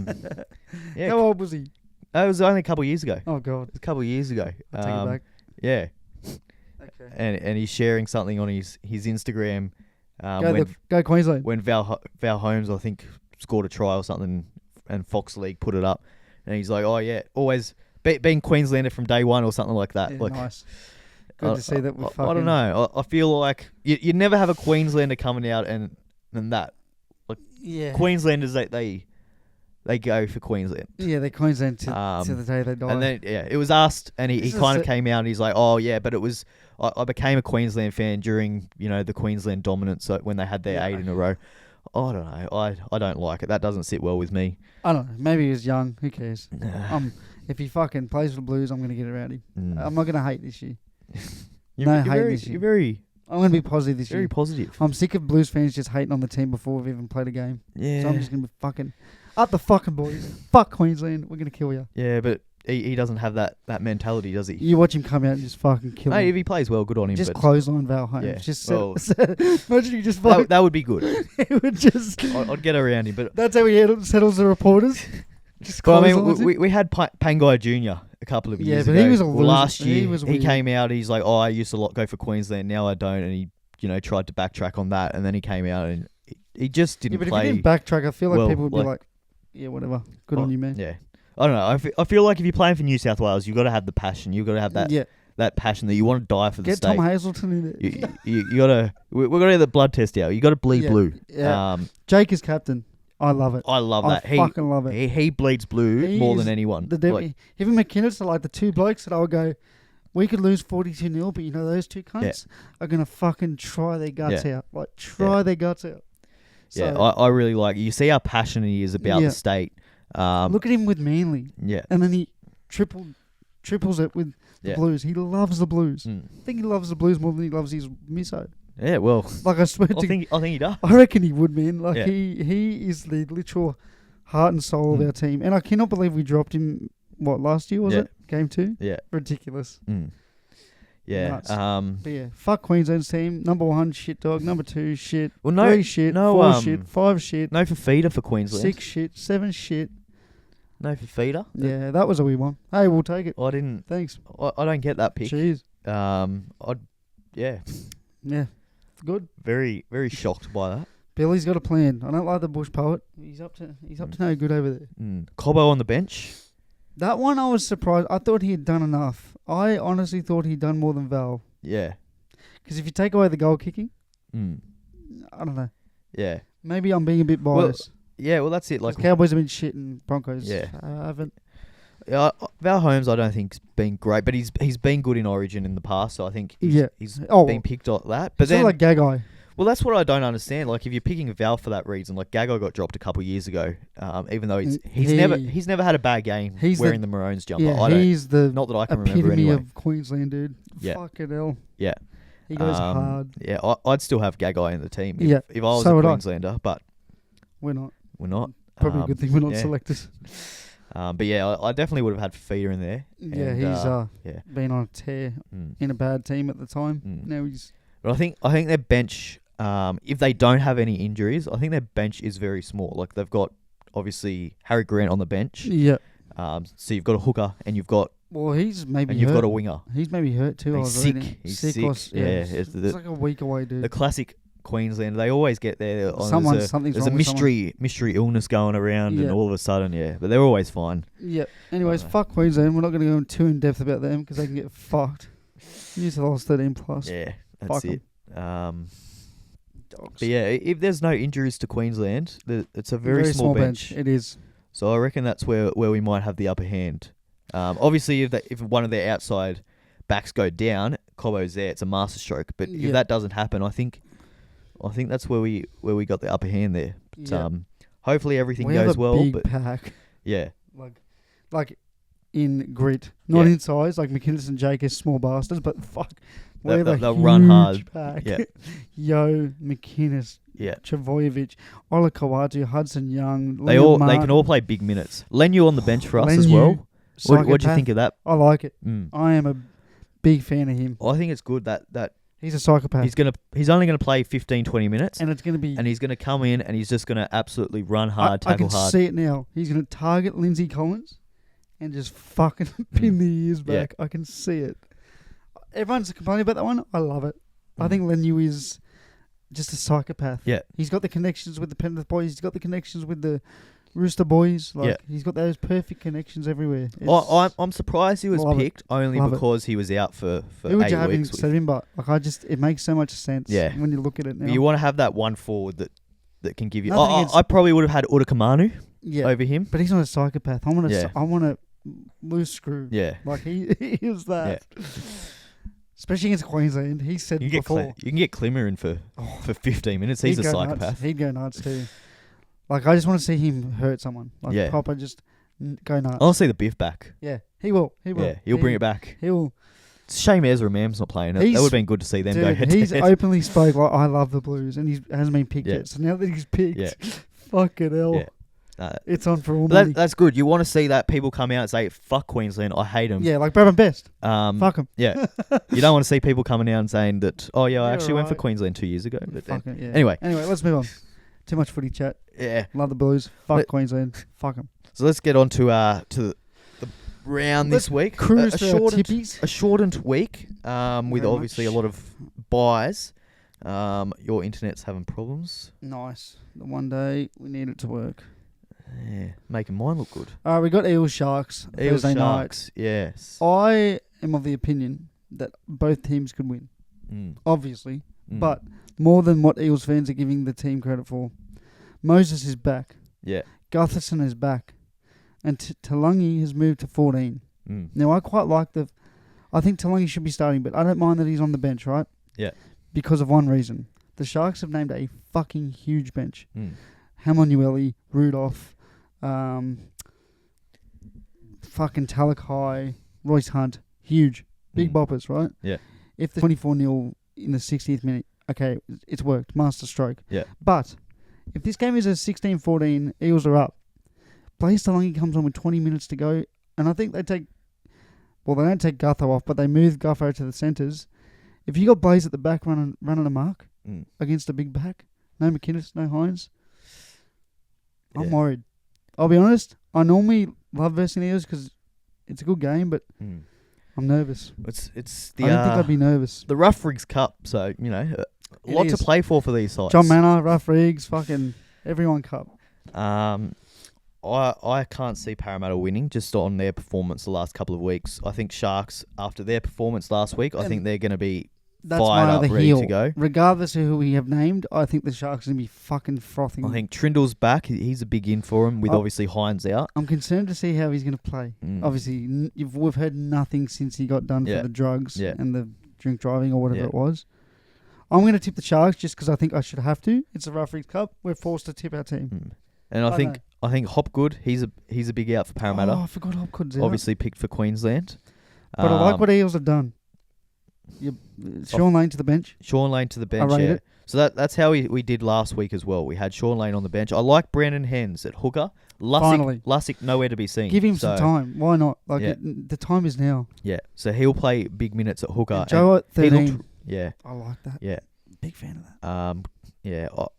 S2: old was he?
S1: It was only a couple of years ago.
S2: Oh God,
S1: it was a couple of years ago.
S2: I'll take it back.
S1: Yeah. Okay. And he's sharing something on his Instagram.
S2: Go Queensland.
S1: When Val Holmes, I think, scored a try or something, and Fox League put it up, and he's like, "Oh yeah, always being Queenslander from day one" or something like that.
S2: Yeah, nice. Good to see that.
S1: I don't know. I feel like you never have a Queenslander coming out and that. Like, Queenslanders, they go for Queensland.
S2: Yeah, they're Queensland to the day they die.
S1: And then it was asked, and he kind of came out and he's like, "Oh yeah, but it was I became a Queensland fan during the Queensland dominance when they had their 8 in a row." I don't know. I don't like it. That doesn't sit well with me.
S2: I don't know. Maybe he was young. Who cares? If he fucking plays for the Blues, I'm gonna get around him. I'm not gonna hate this year.
S1: You're very.
S2: I'm going to be positive this year.
S1: Very positive.
S2: I'm sick of Blues fans just hating on the team before we've even played a game. Yeah. So I'm just going to be fucking... Up the fucking boys. Fuck Queensland. We're going to kill you.
S1: Yeah, but he doesn't have that mentality, does he?
S2: You watch him come out and just fucking kill him.
S1: If he plays well, good on him.
S2: Just clothesline Val Holmes. Yeah. Just imagine he just...
S1: That would be good.
S2: It would just...
S1: I'd get around him, but...
S2: That's how he settles the reporters.
S1: Well, I mean, we had Pangai Jr. a couple of years ago.
S2: He was a loser.
S1: Last year, he came out. He's like, "Oh, I used to go for Queensland. Now I don't." And he, tried to backtrack on that. And then he came out and he just didn't play.
S2: But if he didn't backtrack, I feel like people would be like, "Yeah, whatever. Good on you, man."
S1: Yeah, I don't know. I feel like if you're playing for New South Wales, you've got to have the passion. You've got to have that passion that you want to die for the state.
S2: Get Tom Hazelton in it.
S1: You got to. We're going to get the blood test out. You got to bleed blue.
S2: Yeah. Jake is captain. I love it.
S1: I love that.
S2: I fucking love it.
S1: He bleeds blue more than anyone.
S2: Even McInnes are like the two blokes that I would go, we could lose 42-0, but those two cunts are going to fucking try their guts out. Like, their guts out.
S1: So, I really like it. You see how passionate he is about the state.
S2: Look at him with Manly. Yeah. And then he triples it with the Blues. He loves the Blues. I think he loves the Blues more than he loves his miso.
S1: Yeah, well,
S2: like I swear
S1: I think he does.
S2: I reckon he would, man. Like he is the literal heart and soul of our team, and I cannot believe we dropped him. What, last year was it? Game 2? Yeah, ridiculous.
S1: Yeah.
S2: Nuts. But yeah, fuck Queensland's team. Number 1, shit dog. Number 2, shit.
S1: Well, no,
S2: 3, shit.
S1: no,
S2: 4, shit. 5, shit.
S1: No for feeder for Queensland.
S2: 6, shit. 7, shit.
S1: No for feeder.
S2: Yeah, that was a weird one. Hey, we'll take it.
S1: I didn't.
S2: Thanks.
S1: I don't get that pick.
S2: Cheers.
S1: Yeah.
S2: Yeah. Good.
S1: Very, very shocked by that.
S2: Billy's got a plan. I don't like the bush poet. He's up to no good over there.
S1: Cobbo on the bench.
S2: That one I was surprised. I thought he had done enough. I honestly thought he'd done more than Val.
S1: Yeah.
S2: Because if you take away the goal kicking, I don't know.
S1: Yeah.
S2: Maybe I'm being a bit biased.
S1: Well, that's it. Like
S2: Cowboys have been shit and Broncos haven't.
S1: Yeah, Val Holmes I don't think's been great, but he's been good in Origin in the past, so I think he's been picked on that. But then
S2: like Gagai.
S1: Well, that's what I don't understand. Like, if you're picking Val for that reason, like Gagai got dropped a couple of years ago, even though he's never had a bad game wearing the Maroons jumper.
S2: Yeah, he's the
S1: not that I can remember anyway.
S2: Of Queensland, dude.
S1: Yeah.
S2: Fucking hell.
S1: Yeah.
S2: He goes hard.
S1: Yeah, I'd still have Gagai in the team if I was a Queenslander, but
S2: we're not.
S1: We're not.
S2: Probably a good thing we're not selectors.
S1: But yeah, I definitely would have had Feeder in there.
S2: Yeah, and, he's been on a tear in a bad team at the time. Now he's.
S1: But I think their bench, if they don't have any injuries, I think their bench is very small. Like they've got obviously Harry Grant on the bench.
S2: Yeah.
S1: So you've got a hooker and you've got.
S2: Well, he's maybe.
S1: And you've got a winger.
S2: He's maybe hurt too.
S1: He's sick. He's sick.
S2: It's like a week away, dude.
S1: The classic Queensland, they always get there.
S2: There's
S1: a mystery illness going around, and all of a sudden, but they're always fine.
S2: Yeah. Anyways, fuck Queensland. We're not going to go too in depth about them because they can get fucked. New South Wales 13 plus.
S1: Yeah, that's it. But yeah, if there's no injuries to Queensland, it's a very small bench.
S2: It is.
S1: So I reckon that's where we might have the upper hand. Obviously, if one of their outside backs go down, Cobbo's there. It's a masterstroke. But if that doesn't happen, I think that's where we got the upper hand there. But, hopefully everything goes well.
S2: Big
S1: but
S2: pack.
S1: Yeah.
S2: Like in grit, not in size. Like McInnes and Jake are small bastards, but fuck, they'll run hard. Pack.
S1: Yeah.
S2: Yo, McInnes.
S1: Yeah.
S2: Travojevic, Ola Kawatu, Hudson Young.
S1: They can all play big minutes. Lenu on the bench for us as well. What do you think of that?
S2: I like it. I am a big fan of him.
S1: I think it's good that
S2: he's a psychopath.
S1: He's only gonna play 15, 20 minutes,
S2: and it's gonna be.
S1: And he's gonna come in and he's just gonna absolutely run hard, tackle hard.
S2: I can see it now. He's gonna target Lindsay Collins, and just fucking pin the ears back. I can see it. Everyone's complaining about that one. I love it. I think Lenu is just a psychopath.
S1: Yeah,
S2: he's got the connections with the Penrith boys. He's got the connections with the Rooster boys. He's got those perfect connections everywhere.
S1: I'm surprised he was picked only because he was out for 8 weeks.
S2: Who would you have instead of him? But it makes so much sense. When you look at it now.
S1: You want to have that one forward that can give you. I probably would have had Udakamanu over him,
S2: but he's not a psychopath. I want a loose screw.
S1: Yeah,
S2: like he is that. Yeah. Especially against Queensland, he said before.
S1: You can get Klimmer in for 15 minutes. He's a psychopath.
S2: Nuts. He'd go nuts too. Like, I just want to see him hurt someone. Like, proper just go nuts.
S1: I'll see the Biff back.
S2: Yeah, he will.
S1: Yeah, he'll bring it back. It's a shame Ezra Mam's not playing it. That would have been good to see them go head to head.
S2: He's openly spoke like, I love the Blues, and he hasn't been picked yet. So now that he's picked, fucking hell. Yeah. It's on for all money.
S1: That's good. You want to see that people come out and say, fuck Queensland, I hate them.
S2: Yeah, like Bradman Best. Fuck them.
S1: Yeah. You don't want to see people coming out and saying that, I actually went for Queensland 2 years ago. But Anyway,
S2: let's move on. Too much footy chat.
S1: Yeah.
S2: Love the Blues. Fuck Queensland. Fuck them.
S1: So let's get on to the round this week.
S2: Cruise
S1: a shortened week with obviously a lot of buys. Your internet's having problems.
S2: Nice. The one day we need it to work.
S1: Yeah, making mine look good.
S2: We got Eels Sharks Thursday night.
S1: Yes.
S2: I am of the opinion that both teams could win. Obviously. But more than what Eels fans are giving the team credit for. Moses is back.
S1: Yeah.
S2: Gutherson is back. And Talangi has moved to 14. Now, I quite like I think Talangi should be starting, but I don't mind that he's on the bench, right?
S1: Yeah.
S2: Because of one reason. The Sharks have named a fucking huge bench. Hamonueli, Rudolph, fucking Talakai, Royce Hunt. Huge. Big boppers, right?
S1: Yeah.
S2: If the 24-0 in the 60th minute, okay, it's worked. Master stroke.
S1: Yeah.
S2: But if this game is a 16-14, Eels are up. Blaze Talangi comes on with 20 minutes to go, and I think they take, Well, they don't take Gutho off, but they move Gutho to the centres. If you got Blaze at the back running a mark against a big back, no McInnes, no Hines, I'm worried. I'll be honest. I normally love versing Eels because it's a good game, but I'm nervous.
S1: It's the.
S2: I don't think I'd be nervous.
S1: The Rough Rigs Cup, so a lot to play for these sides.
S2: John Manor, Rough Rigs, fucking everyone cup.
S1: I can't see Parramatta winning just on their performance the last couple of weeks. I think Sharks, after their performance last week, I think they're going to be fired up, ready to go.
S2: Regardless of who we have named, I think the Sharks are going to be fucking frothing.
S1: I think Trindle's back. He's a big in for him with obviously Hines out.
S2: I'm concerned to see how he's going to play. Obviously, we've heard nothing since he got done for the drugs and the drink driving or whatever it was. I'm going to tip the Sharks just because I think I should have to. It's a Rough Rigs Cup. We're forced to tip our team.
S1: And I think Hopgood, he's a big out for Parramatta.
S2: Oh, I forgot Hopgood's out.
S1: Obviously picked for Queensland.
S2: But I like what Eels have done. Sean Lane to the bench.
S1: Sean Lane to the bench, it. So that's how we did last week as well. We had Sean Lane on the bench. I like Brandon Hens at hooker. Lussick nowhere to be seen.
S2: Give him some time. Why not? The time is now.
S1: Yeah. So he'll play big minutes at hooker.
S2: And Joe at 13.
S1: I
S2: like that.
S1: Yeah.
S2: Big fan of that.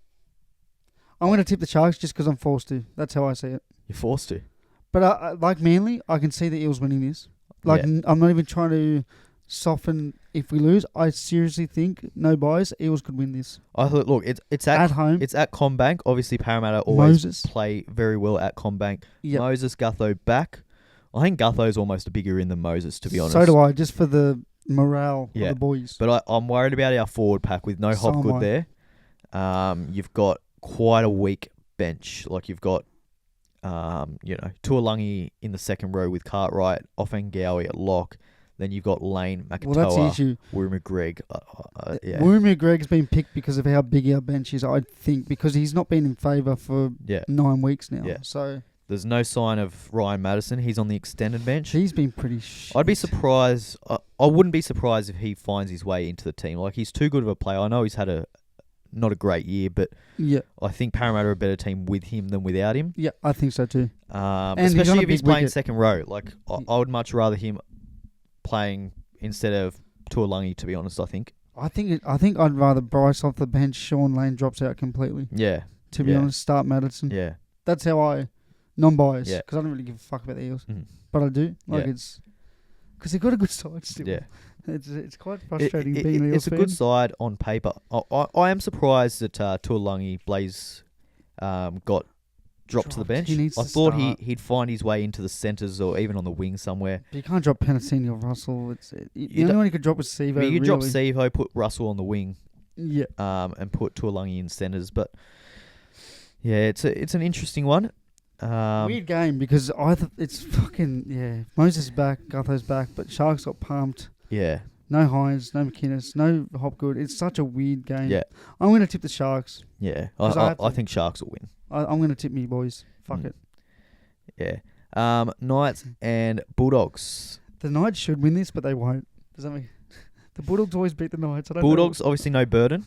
S1: I'm
S2: going to tip the Sharks just because I'm forced to. That's how I see it.
S1: You're forced to.
S2: But like Manly, I can see the Eels winning this. I'm not even trying to soften if we lose. I seriously think, no bias, Eels could win this.
S1: I thought, look, it's at home. It's at CommBank. Obviously, Parramatta always play very well at CommBank. Yep. Moses, Gutho back. I think Gutho's almost a bigger in than Moses, to be honest.
S2: So do I, just for the morale of the boys.
S1: But I'm worried about our forward pack with no Hopgood there. You've got quite a weak bench. Like you've got, Tuolangi in the second row with Cartwright, Offengawi at lock. Then you've got Lane, Makatoa,
S2: well, that's the issue.
S1: Wurumagregg.
S2: Wurumagregg's been picked because of how big our bench is, I think, because he's not been in favour for 9 weeks now. Yeah. So
S1: there's no sign of Ryan Madison. He's on the extended bench.
S2: He's been pretty shit.
S1: I'd be surprised. I wouldn't be surprised if he finds his way into the team. Like, he's too good of a player. I know he's had not a great year, but I think Parramatta are a better team with him than without him.
S2: Yeah, I think so too.
S1: Especially if he's playing second row. Like, I would much rather him playing instead of Tuolangi, to be honest. I think I'd rather Bryce off the bench. Sean Lane drops out completely. Yeah.
S2: To be honest, start Madison.
S1: Yeah.
S2: That's how I non-biased. Yeah. Because I don't really give a fuck about the Eels, but I do. It's because they've got a good side still. Yeah. It's quite frustrating being an Eels fan.
S1: It's a good side on paper. I am surprised that Tuolangi Blaze got dropped to the bench. I thought he'd find his way into the centres or even on the wing somewhere.
S2: But you can't drop Penasini or Russell. The only one you could drop was Sevo.
S1: But you could drop Sevo, put Russell on the wing.
S2: Yeah.
S1: And put Tuolangi in centres. But yeah, it's an interesting one.
S2: Weird game because it's fucking Moses is back, Gutho's back, but Sharks got pumped.
S1: Yeah.
S2: No Hines, no McInnes, no Hopgood. It's such a weird game.
S1: Yeah.
S2: I'm going to tip the Sharks.
S1: Yeah. I think Sharks will win.
S2: I'm going to tip me, boys. Fuck it.
S1: Yeah. Knights and Bulldogs.
S2: The Knights should win this, but they won't. Does that mean the Bulldogs always beat the Knights?
S1: Bulldogs, obviously no Burden.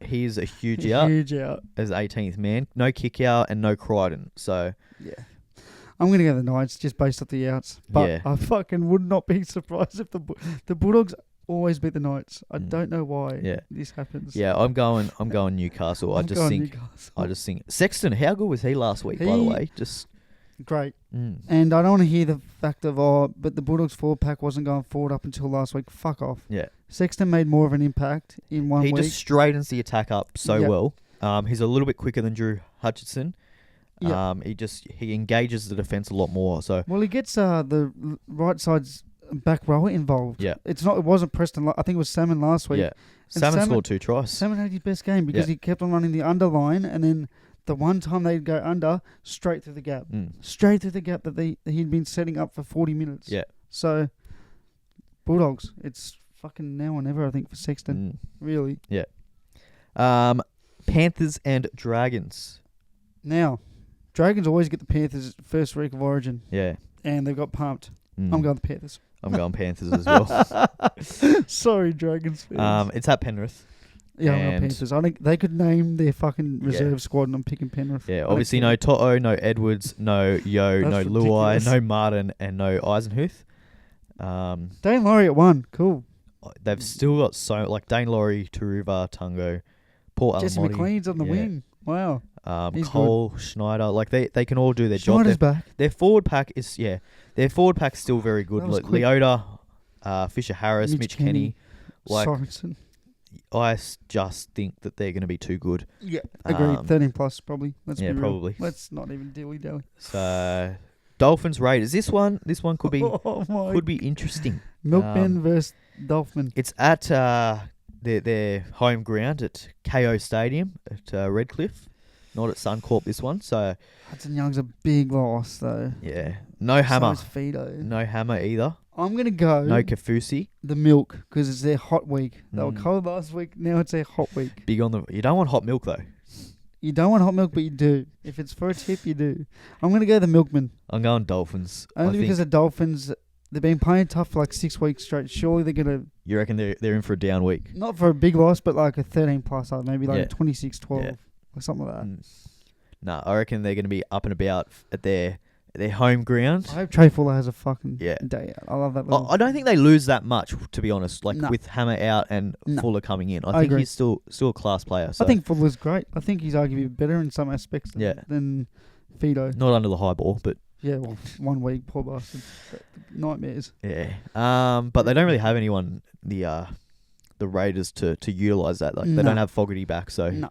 S1: He's a huge out.
S2: Huge out.
S1: As 18th man. No kick out and no Crichton. So
S2: yeah. I'm going to go the Knights just based off the outs. But I fucking would not be surprised if the Bulldogs always beat the Knights. I don't know why this happens.
S1: Yeah, I'm going Newcastle. I just think Sexton, how good was he last week, by the way? Just
S2: great. And I don't want to hear the fact of but the Bulldogs forward pack wasn't going forward up until last week. Fuck off.
S1: Yeah.
S2: Sexton made more of an impact in 1 week.
S1: He just straightens the attack up so well. He's a little bit quicker than Drew Hutchinson. Yep. He engages the defence a lot more. So
S2: he gets the right side's back rower involved.
S1: Yeah,
S2: it wasn't Preston. I think it was Salmon last week.
S1: Yeah, Salmon scored 2 tries.
S2: Salmon had his best game because he kept on running the underline, and then the one time they'd go under, straight through the gap, straight through the gap that he'd been setting up for 40 minutes.
S1: Yeah.
S2: So Bulldogs, it's fucking now or never. I think for Sexton, really.
S1: Yeah. Panthers and Dragons.
S2: Now, Dragons always get the Panthers first week of Origin.
S1: Yeah.
S2: And they've got pumped. I'm going the Panthers.
S1: I'm going Panthers as well.
S2: Sorry, Dragons fans.
S1: It's at Penrith.
S2: Yeah, I'm going Panthers. I think they could name their fucking reserve squad and I'm picking Penrith.
S1: Yeah, obviously no To'o, no Edwards, no Yo, no Luai, no Martin, and no Eisenhuth.
S2: Dane Laurie at 1. Cool.
S1: They've still got Dane Laurie, Taruva, Tungo, Paul
S2: Jesse
S1: Alamotti.
S2: McLean's on the wing. Wow.
S1: Cole, good. Schneider, they can all do their
S2: Schneider's
S1: job.
S2: Back.
S1: Their forward pack is still very good. Like Leota, Fisher Harris, Mitch Kenny.
S2: Sorensen.
S1: I just think that they're going to be too good.
S2: Yeah, agreed. 13 plus probably. Let's be real.
S1: Probably.
S2: Let's not even dilly-dally.
S1: So Dolphins Raiders. This one could be interesting.
S2: Milkman versus Dolphin.
S1: It's at their home ground at KO Stadium at Redcliffe, not at Suncorp. This one. So
S2: Hudson Young's a big loss though.
S1: Yeah, no Hammer.
S2: So is Fido.
S1: No Hammer either.
S2: I'm going to go...
S1: No Kafusi.
S2: The milk, because it's their hot week. They were cold last week, now it's their hot week.
S1: Big on the... You don't want hot milk, though.
S2: You don't want hot milk, but you do. If it's for a tip, you do. I'm going to go the Milkman.
S1: I'm going Dolphins.
S2: Only because the Dolphins, they've been playing tough for 6 weeks straight. Surely they're going to...
S1: You reckon they're in for a down week?
S2: Not for a big loss, but a 13 plus, maybe 26-12 or something like that.
S1: No, I reckon they're going to be up and about at their home ground.
S2: I hope Trey Fuller has a fucking day out. I love that.
S1: I don't think they lose that much, to be honest. With Hammer out and Fuller coming in, I think he's still a class player. So.
S2: I think Fuller's great. I think he's arguably better in some aspects than Fido.
S1: Not under the high ball, but
S2: yeah, well, 1 week, poor bastard, nightmares.
S1: Yeah, but they don't really have anyone the Raiders to utilise that. They don't have Fogarty back, so.
S2: No.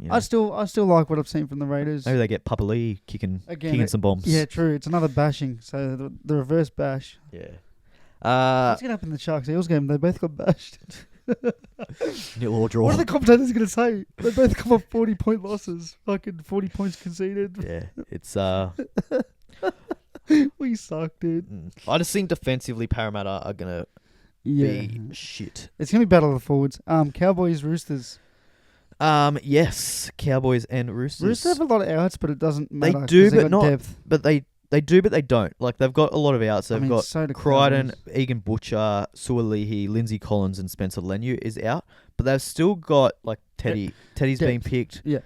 S2: I still like what I've seen from the Raiders.
S1: Maybe they get Papali'i kicking some bombs.
S2: Yeah, true. It's another bashing. So the reverse bash.
S1: Yeah.
S2: What's going to happen in the Sharks-Eels game? They both got bashed.
S1: Nil or draw.
S2: What are the commentators going to say? They both come off 40-point losses. Fucking 40 points conceded.
S1: Yeah, it's...
S2: We suck, dude.
S1: I just think defensively Parramatta are going to be shit.
S2: It's going to be battle of the forwards. Cowboys, Roosters.
S1: Yes, Cowboys and Roosters.
S2: Roosters have a lot of outs, but it doesn't matter.
S1: They do, but not
S2: depth.
S1: But they do, but they don't. They've got a lot of outs. They've got Crichton, Egan Butcher, Sualihi, Lindsay Collins, and Spencer Lenu is out. But they've still got Teddy. Teddy's been picked.
S2: Yeah.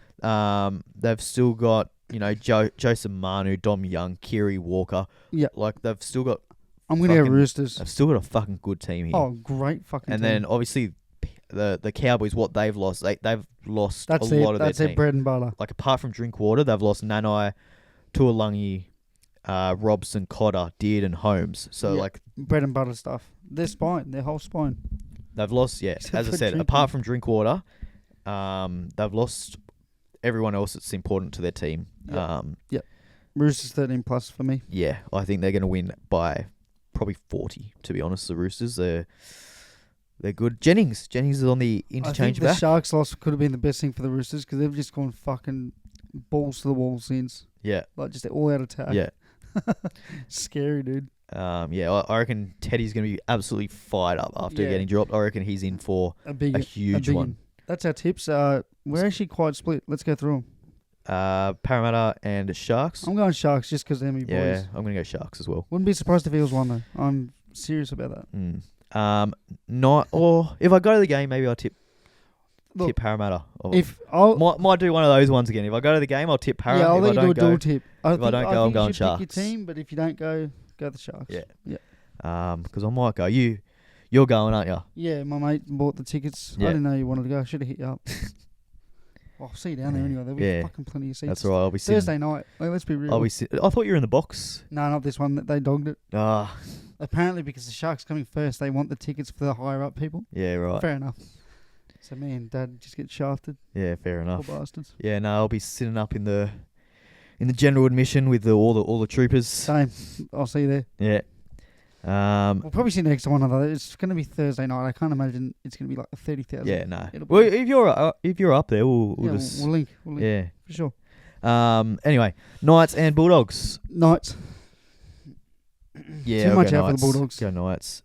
S1: They've still got Joseph Manu, Dom Young, Kiri Walker.
S2: Yeah.
S1: They've still got.
S2: I'm gonna go Roosters.
S1: They've still got a fucking good team here.
S2: Oh, great fucking.
S1: And
S2: team.
S1: then obviously. The Cowboys, what they've lost, they've lost lot of their team.
S2: That's their bread and butter.
S1: Apart from Drinkwater, they've lost Nanai, Tuolangi, Robson, Cotter, Deard, and Holmes. So
S2: bread and butter stuff. Their spine, their whole spine.
S1: They've lost, as I said, apart from Drinkwater, they've lost everyone else that's important to their team.
S2: Yep. Roosters 13 plus for me.
S1: Yeah, I think they're going to win by probably 40. To be honest, the Roosters They're good. Jennings is on the interchange back.
S2: The Sharks loss could have been the best thing for the Roosters because they've just gone fucking balls to the wall since.
S1: Yeah.
S2: Just all out attack.
S1: Yeah.
S2: Scary, dude.
S1: I reckon Teddy's going to be absolutely fired up after getting dropped. I reckon he's in for a huge one.
S2: That's our tips. We're actually quite split. Let's go through
S1: them. Parramatta and Sharks.
S2: I'm going Sharks just because they're me boys.
S1: Yeah, I'm going to go Sharks as well.
S2: Wouldn't be surprised if Eels won though. I'm serious about that.
S1: If I go to the game, maybe I'll tip Parramatta. Might do one of those ones again. If I go to the game, I'll tip Parramatta.
S2: Yeah, I'll let you do a dual tip.
S1: If I don't go, I'm going Sharks.
S2: Pick your team, but if you don't go the Sharks.
S1: Yeah. Because I might go. You're going, aren't you?
S2: Yeah, my mate bought the tickets.
S1: Yeah.
S2: I didn't know you wanted to go. I should have hit you up. I'll see you down there anyway. There'll be fucking plenty of seats.
S1: That's all right. I'll be
S2: Thursday night. Let's be real.
S1: I thought you were in the box.
S2: No, not this one. They dogged it.
S1: Ah.
S2: Apparently, because the Sharks coming first, they want the tickets for the higher up people.
S1: Yeah, right.
S2: Fair enough. So me and Dad just get shafted.
S1: Yeah, fair enough.
S2: Poor bastards.
S1: Yeah, no, I'll be sitting up in the general admission with all the troopers.
S2: Same. I'll see you there.
S1: Yeah.
S2: We'll probably see next to one another. It's going to be Thursday night. I can't imagine it's going to be 30,000.
S1: Yeah, no. Well, if you're up there, we'll
S2: link.
S1: Yeah,
S2: for sure.
S1: Anyway, Knights and Bulldogs.
S2: Knights.
S1: Yeah,
S2: too much out for the Bulldogs.
S1: Go Knights.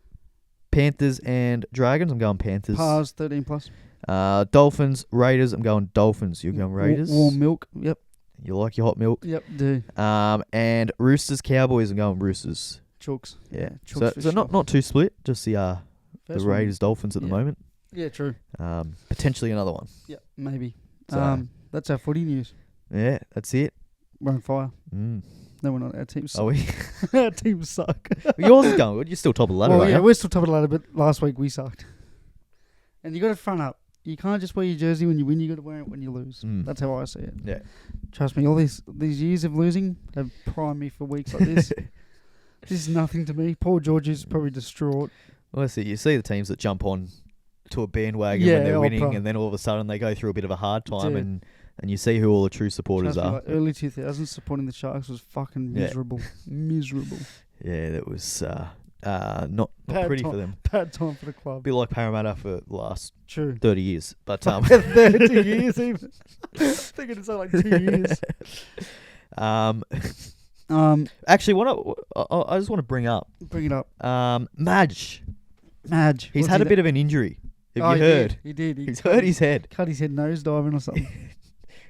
S1: Panthers and Dragons. I'm going Panthers.
S2: Pars 13 plus.
S1: Dolphins, Raiders. I'm going Dolphins. You're going Raiders.
S2: Warm milk. Yep.
S1: You like your hot milk.
S2: Yep, do.
S1: And Roosters, Cowboys. I'm going Roosters.
S2: Chooks.
S1: Yeah.
S2: Chooks
S1: so not too split. Just the Raiders, Dolphins at the moment.
S2: Yeah, true.
S1: Potentially another one.
S2: Yeah, maybe. So, that's our footy news.
S1: Yeah, that's it.
S2: We're on fire. No, we're not. Our team suck.
S1: Are we?
S2: Our team suck.
S1: Yours is going good. You're still top of the ladder,
S2: Well,
S1: right?
S2: yeah, we're still top of the ladder, but last week we sucked. And you got to front up. You can't just wear your jersey when you win. You got to wear it when you lose. That's how I see it.
S1: Yeah.
S2: Trust me, all these years of losing have primed me for weeks like this. This is nothing to me. Paul George is probably distraught.
S1: Well, you see the teams that jump on to a bandwagon when they're winning, and then all of a sudden they go through a bit of a hard time, and you see who all the true supporters are.
S2: Like early 2000s supporting the Sharks was fucking miserable. Miserable.
S1: Yeah, that was not pretty for them.
S2: Bad time for the club.
S1: A bit like Parramatta for the last 30 years. But
S2: 30 years even. I think it's like 2 years.
S1: Actually, I just want to bring it up. Madge. He's had a bit of an injury. Have you heard?
S2: He did.
S1: He's hurt his head.
S2: Cut his head nose diving or something.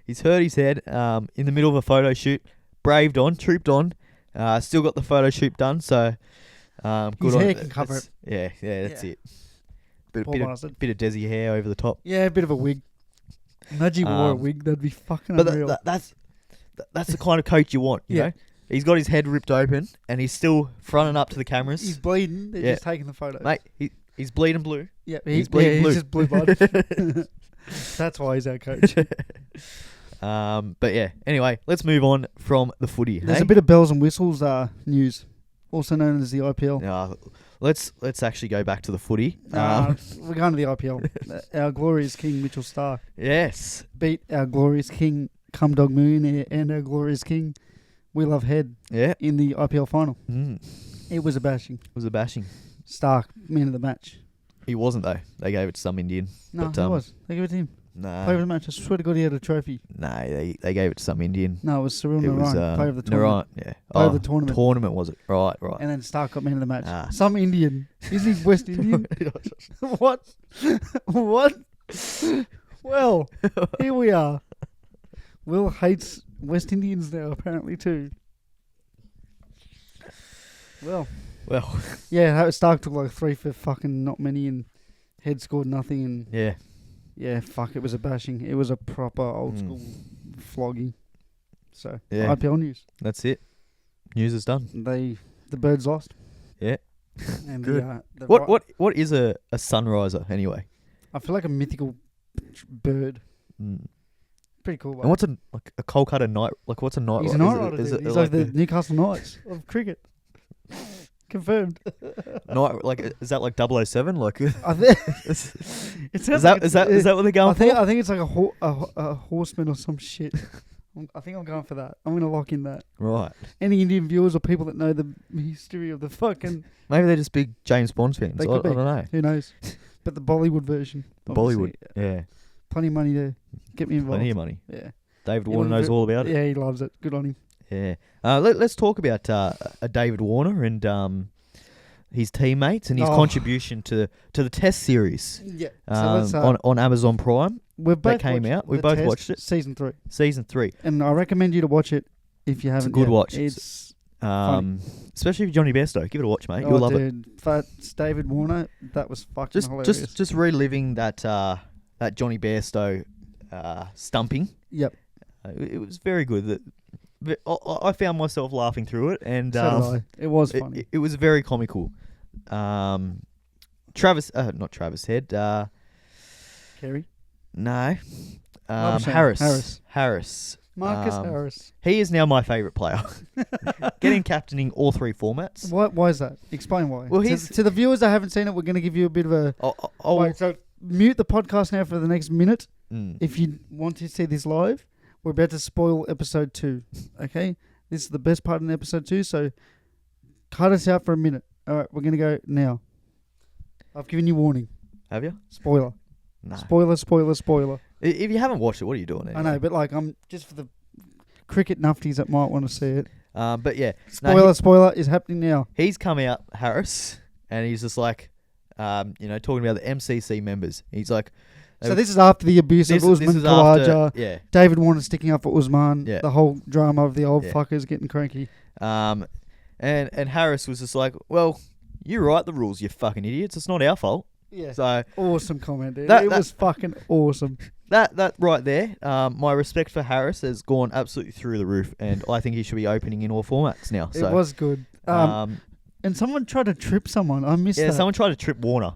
S1: He's hurt his head in the middle of a photo shoot. Trooped on. Still got the photo shoot done. So good
S2: his
S1: on
S2: hair can cover it.
S1: Yeah, that's it. Bit of Desi hair over the top.
S2: Yeah, a bit of a wig. Imagine wore a wig. That'd be fucking unreal.
S1: But that's the kind of coach you want. You know. He's got his head ripped open and he's still fronting up to the cameras.
S2: He's bleeding. They're just taking the photo.
S1: Mate, he's bleeding blue.
S2: Yeah,
S1: he's bleeding blue.
S2: He's just blue blood. That's why he's our coach.
S1: But yeah, anyway, let's move on from the footy.
S2: There's a bit of bells and whistles news, also known as the IPL.
S1: Let's actually go back to the footy.
S2: We're going to the IPL. Our glorious king, Mitchell Starc.
S1: Yes.
S2: Beat our glorious king, Cum Dog Millionaire, and our glorious king, We Love Head, in the IPL final. It was a bashing. Starc, man of the match.
S1: He wasn't, though. They gave it to some Indian.
S2: No, he was. They gave it to him.
S1: No.
S2: Player of the match. I swear to God he had a trophy.
S1: No, they gave it to some Indian.
S2: No, it was Cyril Narayan, player of the tournament.
S1: Yeah.
S2: Player of the tournament.
S1: Tournament, was it? Right.
S2: And then Starc got man of the match. Some Indian. Isn't he West Indian? What? Well, here we are. Will hates West Indians now, apparently, too. Well. Yeah, Starc took like 3 for fucking not many, and Head scored nothing, and yeah, fuck, it was a bashing. It was a proper old school flogging. So IPL news.
S1: That's it. News is done.
S2: The Birds lost.
S1: Yeah.
S2: And
S1: good. What is a sunriser anyway?
S2: I feel like a mythical bird. Pretty cool.
S1: And what's a Kolkata night? Like what's a night?
S2: He's a night rider. He's like the Newcastle Knights of cricket. Confirmed.
S1: Is that like 007? Like,
S2: is that
S1: what they're going for?
S2: I think it's like a horseman or some shit. I think I'm going for that. I'm going to lock in that.
S1: Right.
S2: Any Indian viewers or people that know the history of the fucking...
S1: Maybe they're just big James Bond fans. I don't know.
S2: Who knows? But the Bollywood version.
S1: Bollywood, yeah.
S2: Plenty of money there. Get me involved.
S1: Plenty of money.
S2: Yeah.
S1: David Warner knows all about it.
S2: Yeah, he loves it. Good on him.
S1: Yeah. Let's talk about David Warner and his teammates and his contribution to the Test series.
S2: Yeah.
S1: On Amazon Prime.
S2: We both
S1: came out. We both watched it.
S2: Season 3.
S1: Season 3.
S2: And I recommend you to watch it if you haven't.
S1: It's a good watch.
S2: It's
S1: especially for Johnny Bairstow. Give it a watch, mate. You'll love it.
S2: It's David Warner. That was fucking hilarious.
S1: Just reliving that Johnny Bairstow stumping.
S2: Yep.
S1: It was very good. I found myself laughing through it, and
S2: so did I. It was funny.
S1: It was very comical. Not Travis Head.
S2: Kerry?
S1: No. Harris.
S2: Marcus Harris.
S1: He is now my favourite player. Getting captaining all 3 formats.
S2: Why is that? Explain why.
S1: Well,
S2: to the viewers that haven't seen it, we're going to give you a bit of a... Wait, so mute the podcast now for the next minute. If you want to see this live. We're about to spoil episode 2. Okay? This is the best part in episode 2, so cut us out for a minute. All right, we're going to go now. I've given you warning.
S1: Have you?
S2: Spoiler.
S1: No.
S2: Spoiler.
S1: If you haven't watched it, what are you doing anyway?
S2: I know, but like I'm just for the cricket nufties that might want to see it.
S1: But yeah.
S2: Spoiler is happening now.
S1: He's come out, Harris, and he's just like, talking about the MCC members. He's like...
S2: So this is after the abuse of Usman Khawaja, David Warner sticking up for Usman, the whole drama of the old fuckers getting cranky.
S1: And Harris was just like, well, you write the rules, you fucking idiots. It's not our fault.
S2: Yeah.
S1: So
S2: awesome comment, dude. It was fucking awesome.
S1: that right there, my respect for Harris has gone absolutely through the roof, and I think he should be opening in all formats now. So
S2: it was good. And someone tried to trip someone. I missed that.
S1: Yeah, someone tried to trip Warner.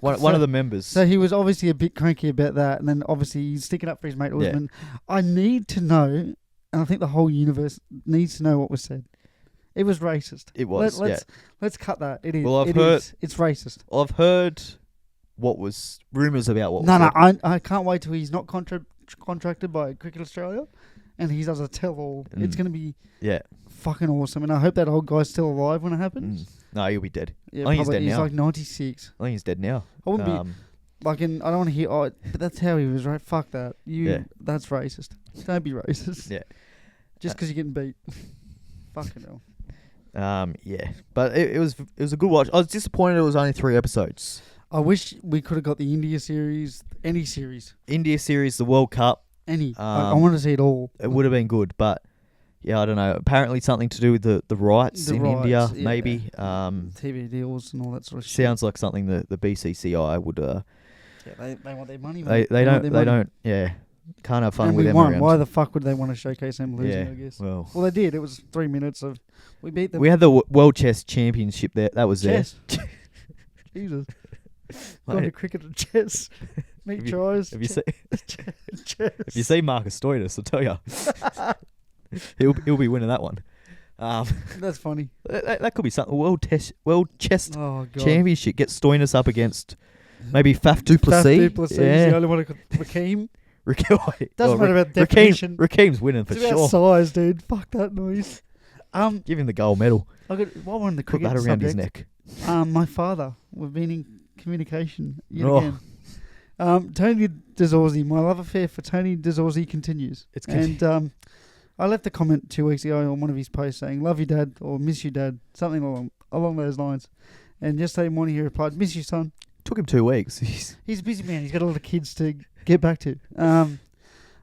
S1: One of the members.
S2: So he was obviously a bit cranky about that, and then obviously he's sticking up for his mate Usman. Yeah. I need to know, and I think the whole universe needs to know what was said. It was racist.
S1: It was.
S2: Let's cut that. It is.
S1: Well,
S2: it's racist.
S1: I've heard what was rumours about what.
S2: No, I can't wait till he's not contracted by Cricket Australia, and he does a tell-all. It's going to be fucking awesome, and I hope that old guy's still alive when it happens.
S1: No, he'll be dead.
S2: Yeah,
S1: I think he's dead now.
S2: He's like 96.
S1: I think he's dead now.
S2: I wouldn't be like I don't want to hear. Oh, but that's how he was, right? Fuck that. That's racist. Don't be racist.
S1: Yeah.
S2: Just because you're getting beat. Fucking hell.
S1: Yeah, but it was a good watch. I was disappointed it was only 3 episodes.
S2: I wish we could have got the India series, any series.
S1: India series, the World Cup.
S2: Any. I want to see it all.
S1: It would have been good, but yeah, I don't know. Apparently something to do with the rights in India, maybe.
S2: TV deals and all that sort of shit.
S1: Sounds like something that the BCCI would...
S2: they want their money.
S1: They don't, can't have fun
S2: and
S1: with them
S2: won.
S1: around.
S2: Why the fuck would they want to showcase them losing, I guess?
S1: Well,
S2: they did. It was 3 minutes of... We beat them.
S1: We had the World Chess Championship there. That was
S2: chess. There. Jesus. Gone to cricket and chess. Meat tries.
S1: Have you seen Marcus Stoinis, I'll tell you. he'll be winning that one.
S2: That's funny.
S1: That could be something. World Chess Championship. Get Stoinis up against maybe Faf du Plessis.
S2: Faf du Plessis. The only one who could... Rakeem.
S1: Doesn't
S2: matter about definition.
S1: Rakeem's winning for
S2: it's
S1: sure.
S2: Size, dude. Fuck that noise.
S1: Give him the gold medal.
S2: While we're on the cricket
S1: Put that around his neck.
S2: My father. We've been in communication yet again. Tony DeZorzi. My love affair for Tony DeZorzi continues. And I left a comment 2 weeks ago on one of his posts saying, "Love you, Dad," or "Miss you, Dad," something along those lines. And yesterday morning he replied, "Miss you, son."
S1: Took him 2 weeks.
S2: He's a busy man. He's got a lot of kids to get back to.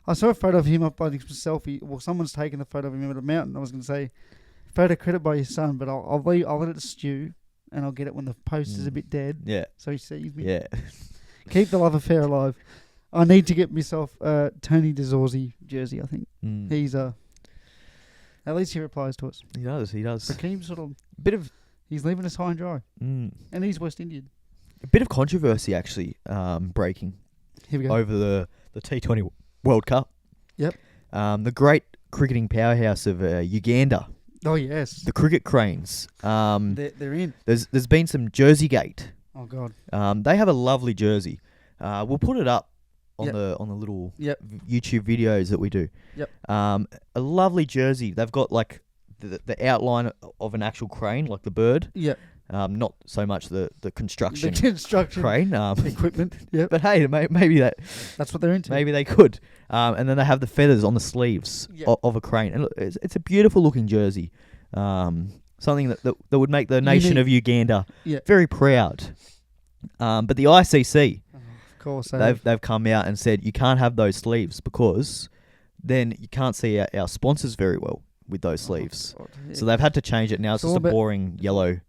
S2: I saw a photo of him up by his selfie. Well, someone's taken the photo of him at a mountain. I was going to say, photo credit by your son, but I'll let it stew, and I'll get it when the post is a bit dead.
S1: Yeah.
S2: So he sees me.
S1: Yeah.
S2: Keep the love affair alive. I need to get myself a Tony DeZorzi jersey, I think. He's at least he replies to us.
S1: He does.
S2: Rakeem sort of...
S1: Bit of...
S2: He's leaving us high and dry. And he's West Indian.
S1: A bit of controversy, actually, breaking.
S2: Here we go.
S1: Over the T20 World Cup.
S2: Yep.
S1: The great cricketing powerhouse of Uganda.
S2: Oh, yes.
S1: The cricket cranes.
S2: They're in.
S1: There's been some Jersey Gate.
S2: Oh, God.
S1: They have a lovely jersey. We'll put it up on the little YouTube videos that we do.
S2: Yep.
S1: A lovely jersey. They've got like the outline of an actual crane, like the bird.
S2: Yep.
S1: Not so much the construction
S2: crane equipment. Yeah.
S1: But hey, maybe
S2: that's what they're into.
S1: Maybe they could. And then they have the feathers on the sleeves of a crane. And it's a beautiful looking jersey. Something that would make the nation of Uganda very proud. But the ICC,
S2: of course,
S1: they've come out and said you can't have those sleeves because then you can't see our sponsors very well with those sleeves. So they've had to change it now. It's just a boring yellow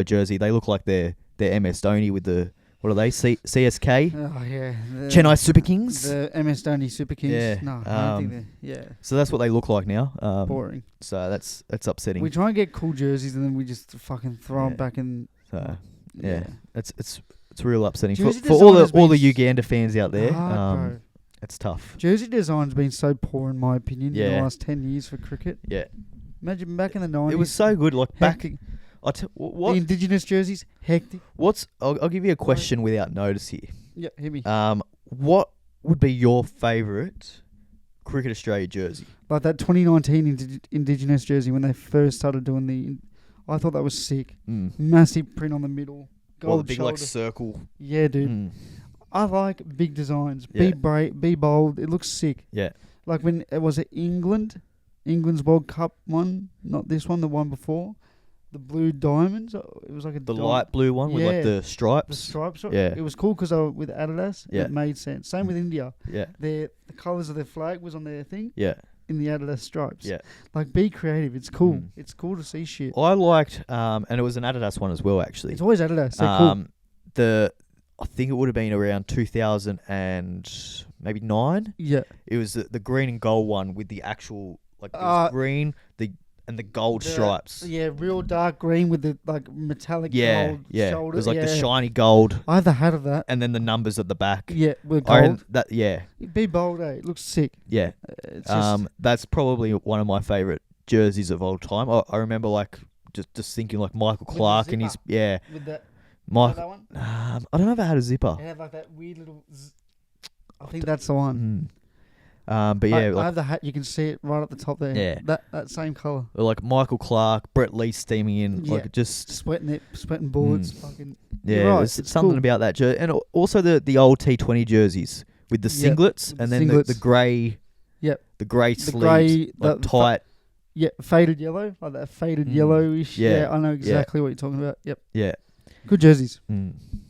S1: jersey. They look like they're MS Dhoni with the, what are they, CSK?
S2: Oh, yeah.
S1: Chennai Super Kings?
S2: The MS Dhoni Super Kings.
S1: Yeah.
S2: No, I don't think they're,
S1: So that's what they look like now.
S2: Boring.
S1: So that's upsetting.
S2: We try and get cool jerseys and then we just fucking throw them back in.
S1: So, it's real upsetting. For all the Uganda fans out there, it's tough.
S2: Jersey design's been so poor in my opinion in the last 10 years for cricket.
S1: Yeah.
S2: Imagine back in the 90s.
S1: It was so good. Like
S2: hectic.
S1: What
S2: the indigenous jerseys, hectic.
S1: I'll give you a question without notice here.
S2: Yeah, hit me.
S1: What would be your favourite Cricket Australia jersey?
S2: Like that 2019 indigenous jersey when they first started doing I thought that was sick. Massive print on the middle. Gold
S1: the big
S2: shoulder.
S1: like circle.
S2: Yeah, dude. I like big designs. Be bold. It looks sick.
S1: Yeah.
S2: Like when it was England's World Cup one, not this one, the one before. The blue diamonds. It was like
S1: the light blue one with like the stripes.
S2: The stripes.
S1: Yeah.
S2: It was cool because with Adidas, it made sense. Same with India.
S1: Yeah.
S2: The colours of their flag was on their thing.
S1: Yeah.
S2: In the Adidas stripes.
S1: Yeah.
S2: Like, be creative. It's cool. It's cool to see shit.
S1: I liked, and it was an Adidas one as well, actually.
S2: It's always Adidas. They're cool.
S1: I think it would have been around 2000 and maybe 9.
S2: Yeah.
S1: It was the green and gold one with the actual like it was green and the gold stripes.
S2: Yeah, real dark green with the like metallic gold shoulders.
S1: It was like the shiny gold.
S2: I have the hat of that.
S1: And then the numbers at the back.
S2: Yeah, with gold.
S1: Be
S2: bold, eh? It looks sick.
S1: Yeah. That's probably one of my favourite jerseys of all time. I remember like just thinking like Michael Clark and his
S2: with that.
S1: That one? I don't know if it had a zipper.
S2: It had like that weird little. I think that's the one.
S1: But yeah,
S2: I have the hat. You can see it right at the top there.
S1: Yeah,
S2: that same colour.
S1: Like Michael Clark, Brett Lee steaming in, like just
S2: sweating bullets. Fucking
S1: right, there's something about that jersey, and also the old T20 jerseys with the singlets, and then the grey. Yep. The grey sleeves, like tight.
S2: Faded yellow, like that faded yellowish. Yeah, I know exactly what you're talking about. Yep.
S1: Yeah.
S2: Good jerseys.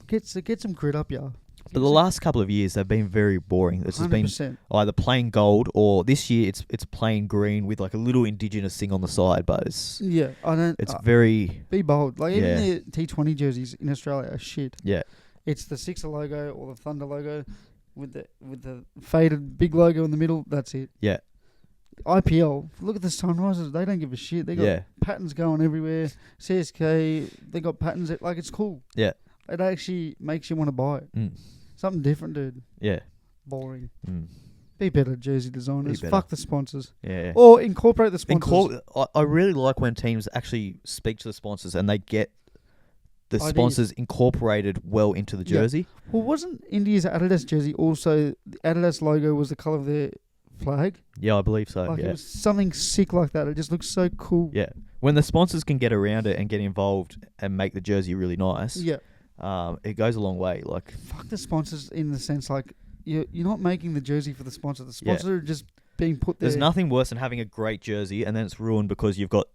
S2: Get some grit up, yeah.
S1: But the last couple of years, they've been very boring. It's just been either plain gold or this year it's plain green with like a little indigenous thing on the side. But it's
S2: I don't.
S1: It's very
S2: be bold. Like even the T20 jerseys in Australia are shit.
S1: Yeah,
S2: it's the Sixer logo or the Thunder logo with the faded big logo in the middle. That's it.
S1: Yeah.
S2: IPL, look at the Sunrisers. They don't give a shit. They got patterns going everywhere. CSK, they got patterns. Like it's cool.
S1: Yeah,
S2: it actually makes you want to buy it. Something different, dude.
S1: Yeah.
S2: Boring. Be better jersey designers. Fuck the sponsors.
S1: Yeah.
S2: Or incorporate the sponsors.
S1: I really like when teams actually speak to the sponsors and they get the sponsors incorporated well into the jersey.
S2: Yeah. Well, wasn't India's Adidas jersey also the Adidas logo was the colour of their flag?
S1: Yeah, I believe so.
S2: Like it was something sick like that. It just looks so cool.
S1: Yeah. When the sponsors can get around it and get involved and make the jersey really nice.
S2: Yeah.
S1: It goes a long way. Like
S2: fuck the sponsors in the sense like you're not making the jersey for the sponsor. The sponsor are just being put there.
S1: There's nothing worse than having a great jersey and then it's ruined because you've got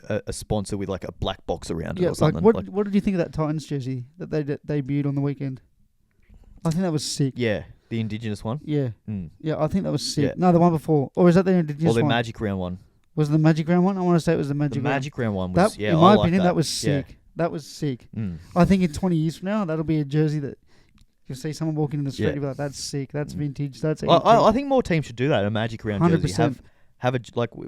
S1: a sponsor with like a black box around it or something.
S2: Like what did you think of that Titans jersey that they debuted on the weekend? I think that was sick.
S1: Yeah, the indigenous one.
S2: Yeah, yeah, I think that was sick. Yeah. No, the one before, or is that the indigenous one?
S1: Or the Magic Round one.
S2: Was it the Magic Round one? I want to say it was the Magic.
S1: The Magic Round one was.
S2: In my opinion, that was sick. Yeah. That was sick. I think in 20 years from now, that'll be a jersey that you'll see someone walking in the street and be like, "That's sick. That's vintage. That's."
S1: I think more teams should do that. A Magic Round 100%. Jersey. Have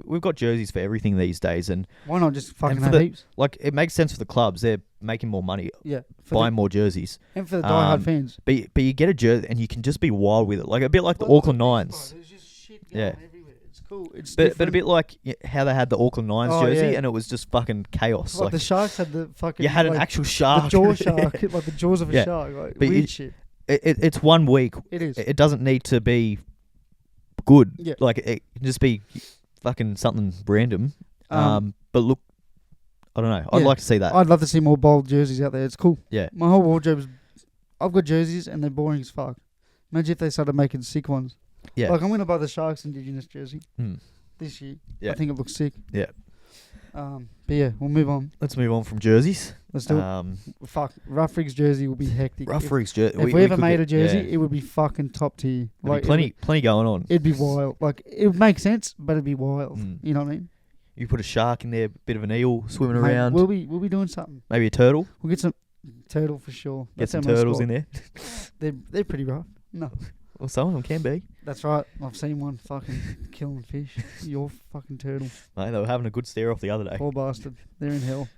S1: we've got jerseys for everything these days, and
S2: why not just fucking have heaps?
S1: Like it makes sense for the clubs; they're making more money.
S2: Yeah,
S1: buying more jerseys,
S2: and for the diehard fans.
S1: But you get a jersey and you can just be wild with it, like a bit like the Auckland Nines.
S2: There's just shit going everywhere. It's cool. It's
S1: but a bit like how they had the Auckland Nines jersey, and it was just fucking chaos.
S2: Like the Sharks had the fucking.
S1: You had an actual shark,
S2: the jaw shark, like the jaws of a shark, like weird shit.
S1: It's 1 week.
S2: It is.
S1: It doesn't need to be good.
S2: Yeah.
S1: Like it can just be fucking something random. But look, I don't know. I'd like to see that.
S2: I'd love to see more bold jerseys out there. It's cool.
S1: Yeah.
S2: My whole wardrobe I've got jerseys and they're boring as fuck. Imagine if they started making sick ones.
S1: Yeah.
S2: Like I'm going to buy the Sharks Indigenous jersey this year. Yeah. I think it looks sick.
S1: Yeah.
S2: But yeah, we'll move on.
S1: Let's move on from jerseys.
S2: Let's do it. Fuck, Rough Rigs jersey will be hectic.
S1: Rough Rigs jersey.
S2: If we ever made a jersey, it would be fucking top tier.
S1: Like plenty going on.
S2: It'd be wild. Like it would make sense, but it'd be wild. You know what I mean?
S1: You put a shark in there, a bit of an eel swimming around.
S2: We'll be doing something.
S1: Maybe a turtle.
S2: We'll get some turtle for sure.
S1: Get some turtles in there.
S2: They're pretty rough. No.
S1: Well, some of them can be.
S2: That's right. I've seen one fucking killing fish. Your fucking turtle.
S1: Mate, they were having a good stare off the other day.
S2: Poor bastard. They're in hell.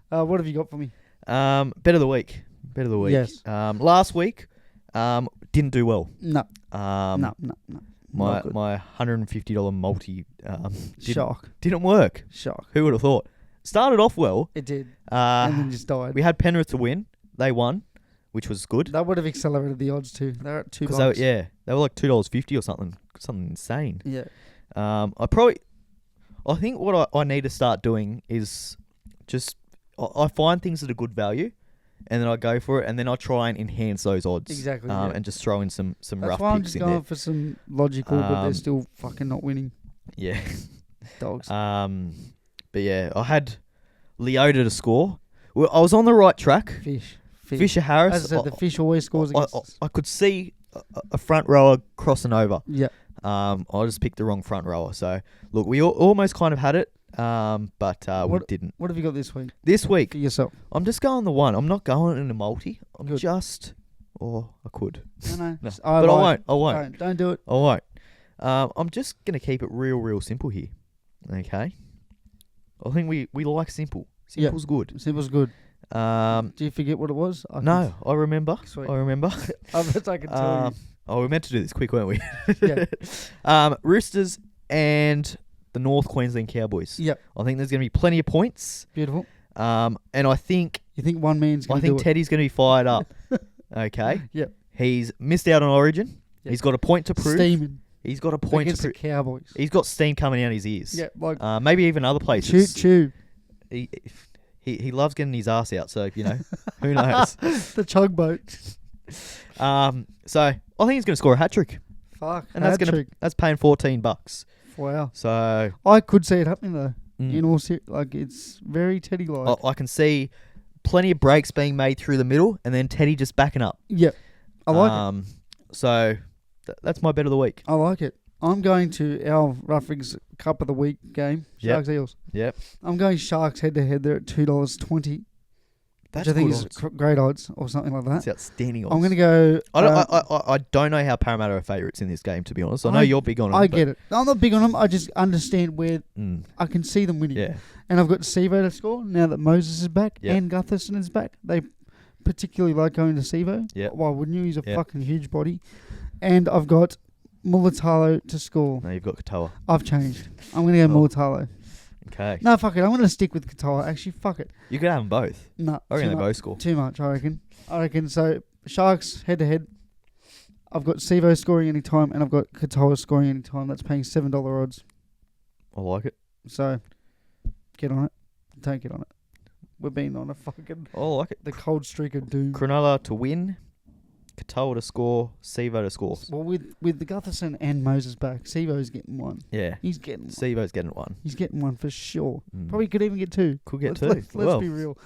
S2: What have you got for me?
S1: Bet of the week.
S2: Yes.
S1: Last week, didn't do well.
S2: No.
S1: No. My $150 multi didn't work.
S2: Shock.
S1: Who would have thought? Started off well.
S2: It did. And then just died.
S1: We had Penrith to win. They won, which was good.
S2: That would have accelerated the odds too. They're at $2.
S1: They were like $2.50 or something insane.
S2: Yeah.
S1: I think what I need to start doing is just I find things at a good value, and then I go for it, and then I try and enhance those odds.
S2: Exactly.
S1: And just throw in some rough picks in there.
S2: That's why I'm just going for some logical, but they're still fucking not winning.
S1: Yeah.
S2: Dogs.
S1: But yeah, I had Leota to score. Well, I was on the right track. Fisher Harris.
S2: As I said, the Fish always scores against us.
S1: I could see a front rower crossing over.
S2: Yeah.
S1: I just picked the wrong front rower. So, look, we almost kind of had it, but we didn't.
S2: What have you got this week?
S1: This week?
S2: For yourself.
S1: I'm just going the one. I'm not going in a multi. I'm just Or I could.
S2: No.
S1: No. But I won't.
S2: Don't do it.
S1: I won't. I'm just going to keep it real simple here. Okay? I think we like simple. Simple's good.
S2: Simple's good. Do you forget what it was?
S1: No, I remember.
S2: Sweet.
S1: I remember.
S2: I bet I can tell you.
S1: We meant to do this quick, weren't we?
S2: Yeah.
S1: Roosters and the North Queensland Cowboys.
S2: Yep.
S1: I think there's going to be plenty of points.
S2: Beautiful.
S1: And I think...
S2: You think one man's going to do it?
S1: I think Teddy's going to be fired up. Okay?
S2: Yep.
S1: He's missed out on Origin. Yep. He's got a point to prove.
S2: Steaming.
S1: He's got a point
S2: against the Cowboys.
S1: He's got steam coming out his ears.
S2: Yeah, like
S1: maybe even other places.
S2: Chew.
S1: He loves getting his ass out, so, you know, who knows?
S2: The chug boat.
S1: So I think he's going to score a hat-trick.
S2: Fuck,
S1: and that's paying $14.
S2: Wow.
S1: So
S2: I could see it happening, though. In all like, it's very Teddy-like.
S1: I can see plenty of breaks being made through the middle, and then Teddy just backing up.
S2: Yep. I like it.
S1: So that's my bet of the week.
S2: I like it. I'm going to our Ruffings Cup of the Week game, Sharks Eels.
S1: Yep.
S2: I'm going Sharks head-to-head. They're at $2.20.
S1: That's
S2: which I think is great odds or something like that.
S1: That's outstanding odds.
S2: I'm going to go...
S1: I don't know how Parramatta are favourites in this game, to be honest. I know you're big on them.
S2: I get it. I'm not big on them. I just understand where I can see them winning.
S1: Yeah.
S2: And I've got Sevo to score now that Moses is back and Gutherson is back. They particularly like going to Sevo.
S1: Yeah.
S2: Why wouldn't you? He's a fucking huge body. And I've got Mulatalo to score.
S1: No, you've got Katoa.
S2: I've changed. I'm going to go Mulatalo.
S1: Okay.
S2: No, fuck it. I'm going to stick with Katoa. Actually, fuck it.
S1: You could have them both.
S2: No.
S1: I reckon they both score.
S2: Too much, I reckon. So, Sharks head-to-head. I've got Sevo scoring any time, and I've got Katoa scoring any time. That's paying $7 odds.
S1: I like it.
S2: So, get on it. Don't get on it. We're being on a fucking...
S1: I like it.
S2: The cold streak of doom.
S1: Cronulla to win. Katoa to score, Sevo to score.
S2: Well, with the Gutherson and Moses back, Sevo's getting one.
S1: Yeah.
S2: He's getting one.
S1: Sevo's getting one.
S2: He's getting one for sure. Probably could even get two.
S1: Could get two.
S2: Let's be real.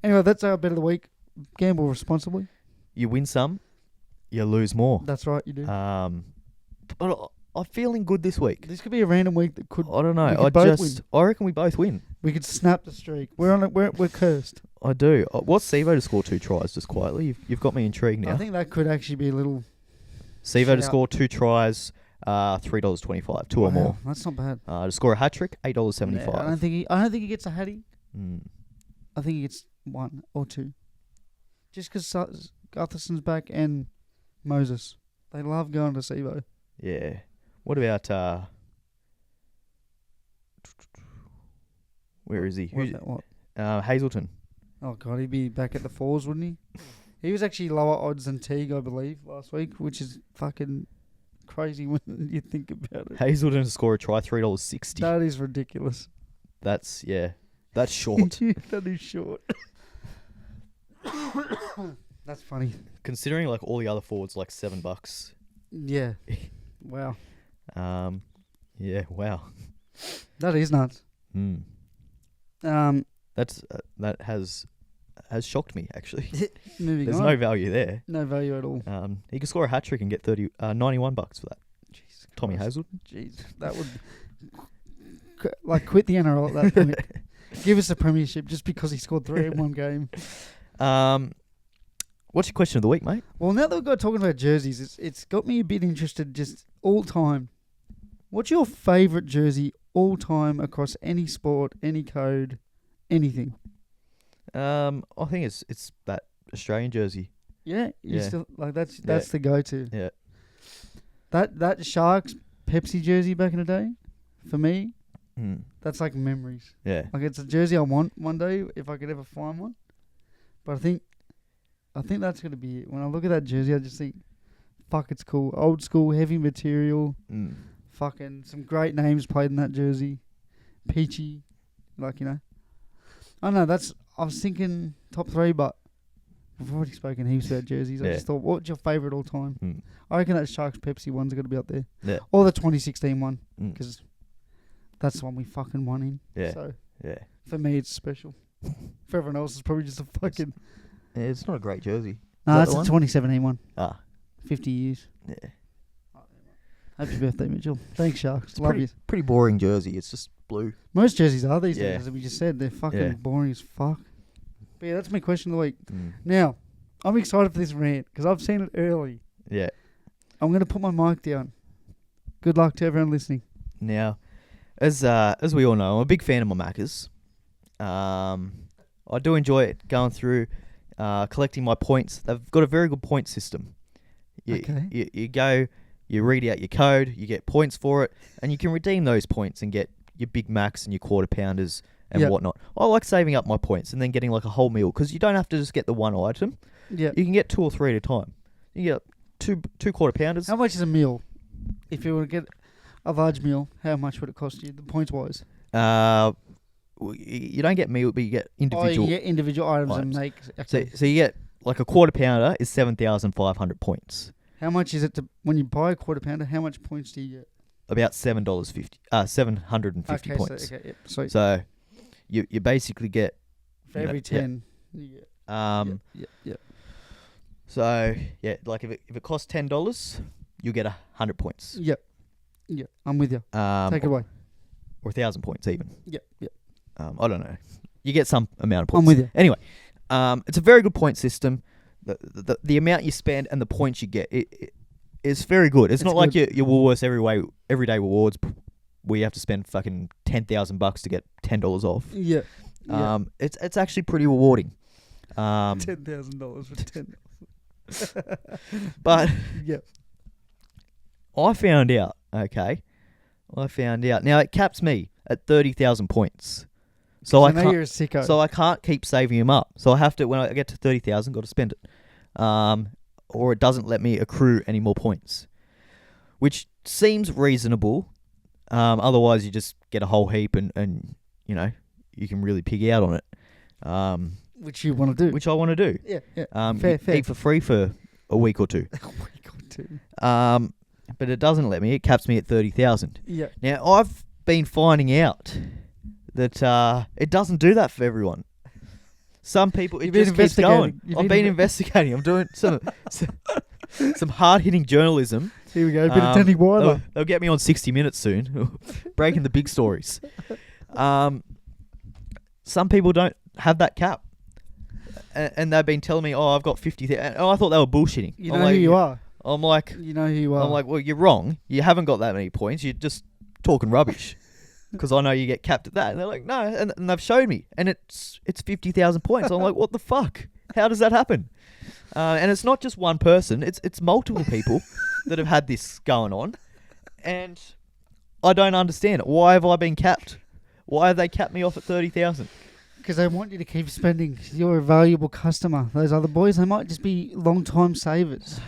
S2: Anyway, that's our bet of the week. Gamble responsibly.
S1: You win some, you lose more.
S2: That's right, you do.
S1: But I'm feeling good this week.
S2: This could be a random week that could...
S1: I don't know. I reckon we both win.
S2: We could snap the streak. We're on it. We're cursed.
S1: I do. What's Sevo to score 2 tries just quietly? You've got me intrigued now.
S2: I think that could actually be a little...
S1: Sevo to score 2 tries, $3.25, 2 or more.
S2: That's not bad.
S1: To score a hat trick, $8.75.
S2: Yeah, I don't think he gets a hattie. I think he gets 1 or 2. Just because Gutherson's back and Moses, they love going to Sevo.
S1: Yeah. What about where is he?
S2: What?
S1: Hazelton.
S2: Oh God, he'd be back at the 4s, wouldn't he? He was actually lower odds than Teague, I believe, last week, which is fucking crazy when you think about it.
S1: Hazelton to score a try, $3.60.
S2: That is ridiculous.
S1: That's short.
S2: That is short. That's funny.
S1: Considering like all the other forwards, like $7.
S2: Yeah. Wow.
S1: Yeah. Wow.
S2: That is nuts.
S1: That has shocked me actually.
S2: There's
S1: no value there.
S2: No value at all.
S1: He could score a hat trick and get $91 for that.
S2: Jesus
S1: Tommy
S2: Christ.
S1: Hazelton.
S2: Jeez, that would quit the NRL at that point. Give us a premiership just because he scored 3 in one game.
S1: What's your question of the week, mate?
S2: Well, now that we've got talking about jerseys, it's got me a bit interested just all time. What's your favourite jersey all time across any sport, any code, anything?
S1: I think it's that Australian jersey.
S2: Yeah, still like that's the go-to.
S1: Yeah.
S2: That Sharks Pepsi jersey back in the day, for me, that's like memories.
S1: Yeah.
S2: Like it's a jersey I want one day if I could ever find one. But I think that's gonna be it. When I look at that jersey, I just think, fuck, it's cool. Old school, heavy material. Fucking some great names played in that jersey. Peachy, like, you know. I don't know. I was thinking top 3, but we've already spoken heaps about jerseys. I just thought, what's your favourite all time? I reckon that Sharks Pepsi one's got to be up there.
S1: Yeah.
S2: Or the 2016 one, because that's the one we fucking won in.
S1: Yeah.
S2: So
S1: yeah.
S2: For me, it's special. For everyone else, it's probably just a fucking...
S1: Yeah, it's not a great jersey.
S2: No, that's the 2017 one. 50 years.
S1: Yeah.
S2: Happy birthday, Mitchell. Thanks, Sharks. Love you.
S1: Pretty boring jersey. It's just blue.
S2: Most jerseys are these days, as we just said. They're fucking boring as fuck. But yeah, that's my question of the week. Now, I'm excited for this rant because I've seen it early.
S1: Yeah.
S2: I'm going to put my mic down. Good luck to everyone listening.
S1: Now, as we all know, I'm a big fan of my Maccas. I do enjoy it going through, collecting my points. They've got a very good point system. You go, you read out your code, you get points for it, and you can redeem those points and get your Big Macs and your quarter pounders and whatnot. I like saving up my points and then getting like a whole meal because you don't have to just get the one item. Yeah. You can get 2 or 3 at a time. You get two quarter pounders.
S2: How much is a meal? If you were to get a large meal, how much would it cost you, the points wise?
S1: You don't get meal, but you get individual.
S2: Oh, you get individual items. And make. Okay.
S1: So you get like a quarter pounder is 7,500 points.
S2: How much is it when you buy a quarter pounder? How much points do you get?
S1: About $7.50. 750 points. So you basically get
S2: for every 10. You get.
S1: So like if it costs $10, you get 100 points.
S2: Yep. Yeah, I'm with you. Take it away.
S1: Or 1,000 points even.
S2: Yep.
S1: I don't know. You get some amount of points.
S2: I'm with you.
S1: Anyway, it's a very good point system. The amount you spend and the points you get is very good. It's not good. Like your Woolworths everyday rewards where you have to spend fucking $10,000 to get $10 off.
S2: Yeah.
S1: It's actually pretty rewarding.
S2: $10,000 for $10.
S1: But I found out. Okay, now it caps me at 30,000 points. So I
S2: know you're a sicko.
S1: So I can't keep saving them up. So I have to, when I get to 30,000, got to spend it. Or it doesn't let me accrue any more points, which seems reasonable. Otherwise, you just get a whole heap and you can really pig out on it.
S2: Which you want to do.
S1: Which I want to do.
S2: Yeah. Fair.
S1: Eat for free for a week or two. But it doesn't let me. It caps me at 30,000.
S2: Yeah.
S1: Now, I've been finding out that it doesn't do that for everyone. Some people, it just keeps going. I've been investigating. I'm doing some hard-hitting journalism.
S2: Here we go. A bit of Danny Wilder.
S1: They'll get me on 60 Minutes soon. Breaking the big stories. Some people don't have that cap. And they've been telling me, I've got 50,000. I thought they were bullshitting.
S2: You know who you are.
S1: I'm like...
S2: You know who you are.
S1: I'm like, well, you're wrong. You haven't got that many points. You're just talking rubbish. Because I know you get capped at that. And they're like, no. And they've showed me. And it's 50,000 points. I'm like, what the fuck? How does that happen? And it's not just one person. It's multiple people that have had this going on. And I don't understand it. Why have I been capped? Why have they capped me off at 30,000?
S2: Because they want you to keep spending. You're a valuable customer. Those other boys, they might just be long-time savers.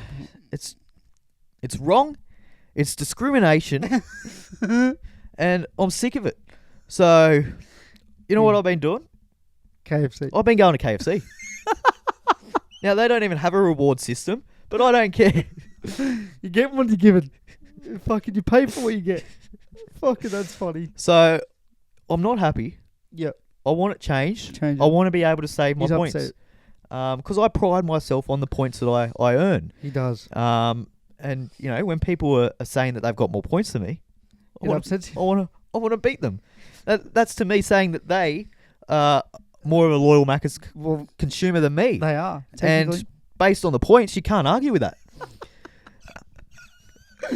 S1: It's wrong. It's discrimination. And I'm sick of it. So, you know what I've been doing?
S2: KFC.
S1: I've been going to KFC. Now, they don't even have a reward system, but I don't care.
S2: You get what you're given. Fucking, you pay for what you get. Fucking, that's funny.
S1: So, I'm not happy.
S2: Yep.
S1: I want it changed. I want to be able to save my points. Because I pride myself on the points that I earn.
S2: He does.
S1: And, when people are saying that they've got more points than me, I want to beat them. That's to me saying that they are more of a loyal Maccas consumer than me.
S2: They are.
S1: And based on the points, you can't argue with that.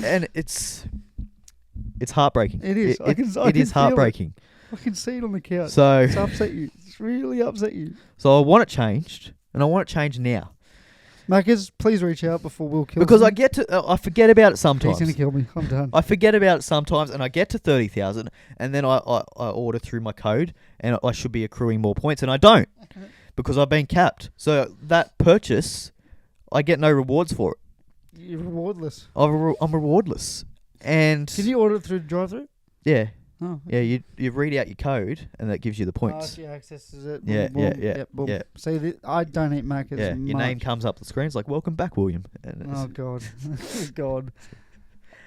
S1: And it's heartbreaking.
S2: It is.
S1: It is heartbreaking.
S2: I can see it on the couch.
S1: So
S2: it's upset you. It's really upset you.
S1: So I want it changed, and I want it changed now.
S2: Maccas, please reach out before Will kills
S1: because
S2: me.
S1: I forget about it sometimes.
S2: He's going to kill me. I'm done.
S1: I forget about it sometimes, and I get to 30,000, and then I order through my code, and I should be accruing more points, and I don't because I've been capped. So that purchase, I get no rewards for it.
S2: You're rewardless.
S1: I'm rewardless. And
S2: did you order it through the drive-through?
S1: Yeah.
S2: Oh,
S1: okay. Yeah, you read out your code, and that gives you the points.
S2: She accesses it.
S1: Yeah.
S2: See, I don't eat Maccas.
S1: Yeah, your name comes up the screen. It's like, welcome back, William.
S2: Oh, God. God.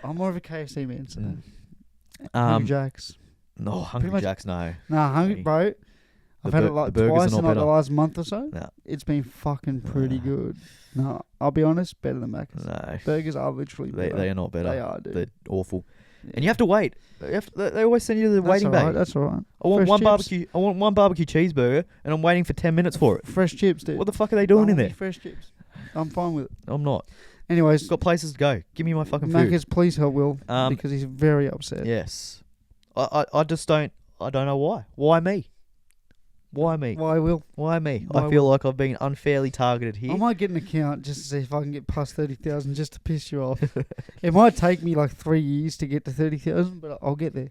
S2: I'm more of a KFC man. So. Hungry Jacks.
S1: No, Hungry Jacks, no.
S2: Nah, Hungry, bro. I've had it like twice in like the last month or so. No. It's been fucking pretty good. No, I'll be honest, better than Maccas.
S1: No.
S2: Burgers are literally better.
S1: They are not better.
S2: They are, dude.
S1: They're awful. Yeah. And you have to wait. They always send you the waiting bag.
S2: That's all right.
S1: I want one barbecue cheeseburger, and I'm waiting for 10 minutes for it.
S2: Fresh chips, dude.
S1: What the fuck are they doing in there?
S2: Fresh chips. I'm fine with it.
S1: I'm not.
S2: Anyways,
S1: Got places to go. Give me my fucking food.
S2: Maccas, please help Will because he's very upset.
S1: Yes. I just don't. I don't know why. Why me? Why me?
S2: Why Will?
S1: Why me?
S2: Why
S1: I feel like I've been unfairly targeted here.
S2: I might get an account just to see if I can get past 30,000 just to piss you off. It might take me like 3 years to get to 30,000, but I'll get there.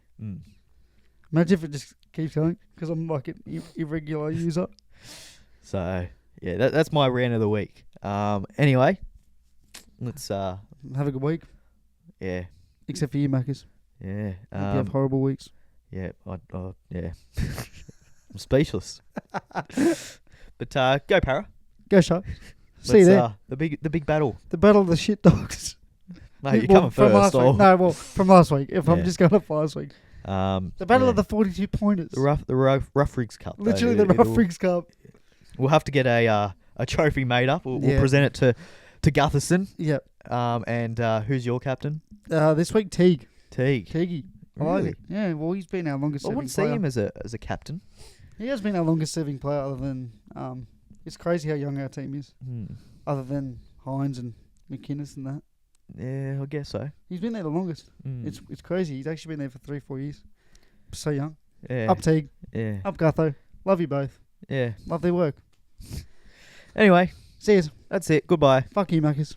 S2: Imagine if it just keeps going because I'm like an irregular user.
S1: So yeah, that's my rant of the week. Anyway, let's
S2: have a good week.
S1: Yeah.
S2: Except for you, Maccas.
S1: Yeah.
S2: You have horrible weeks.
S1: Yeah. Yeah. I'm speechless. But go Para.
S2: Go Shark. See you there.
S1: The big battle.
S2: The battle of the shit dogs.
S1: No, you're coming first.
S2: From last week. If I'm just going off last week. The battle of the 42 pointers.
S1: The rough rigs cup.
S2: Literally the rough rigs cup.
S1: We'll have to get a trophy made up. We'll present it to Gutherson.
S2: Yep.
S1: And who's your captain?
S2: This week Teague.
S1: Teague.
S2: I like it. Yeah, well, he's been our longest serving player.
S1: I wouldn't see him as a captain.
S2: He has been our longest serving player other than... it's crazy how young our team is. Other than Hines and McInnes and that.
S1: Yeah, I guess so.
S2: He's been there the longest. It's crazy. He's actually been there for 3-4 years. So young.
S1: Yeah.
S2: Up Teague.
S1: Yeah.
S2: Up Gutho. Love you both.
S1: Yeah.
S2: Love their work.
S1: Anyway.
S2: See you.
S1: That's it. Goodbye.
S2: Fuck you, Maccas.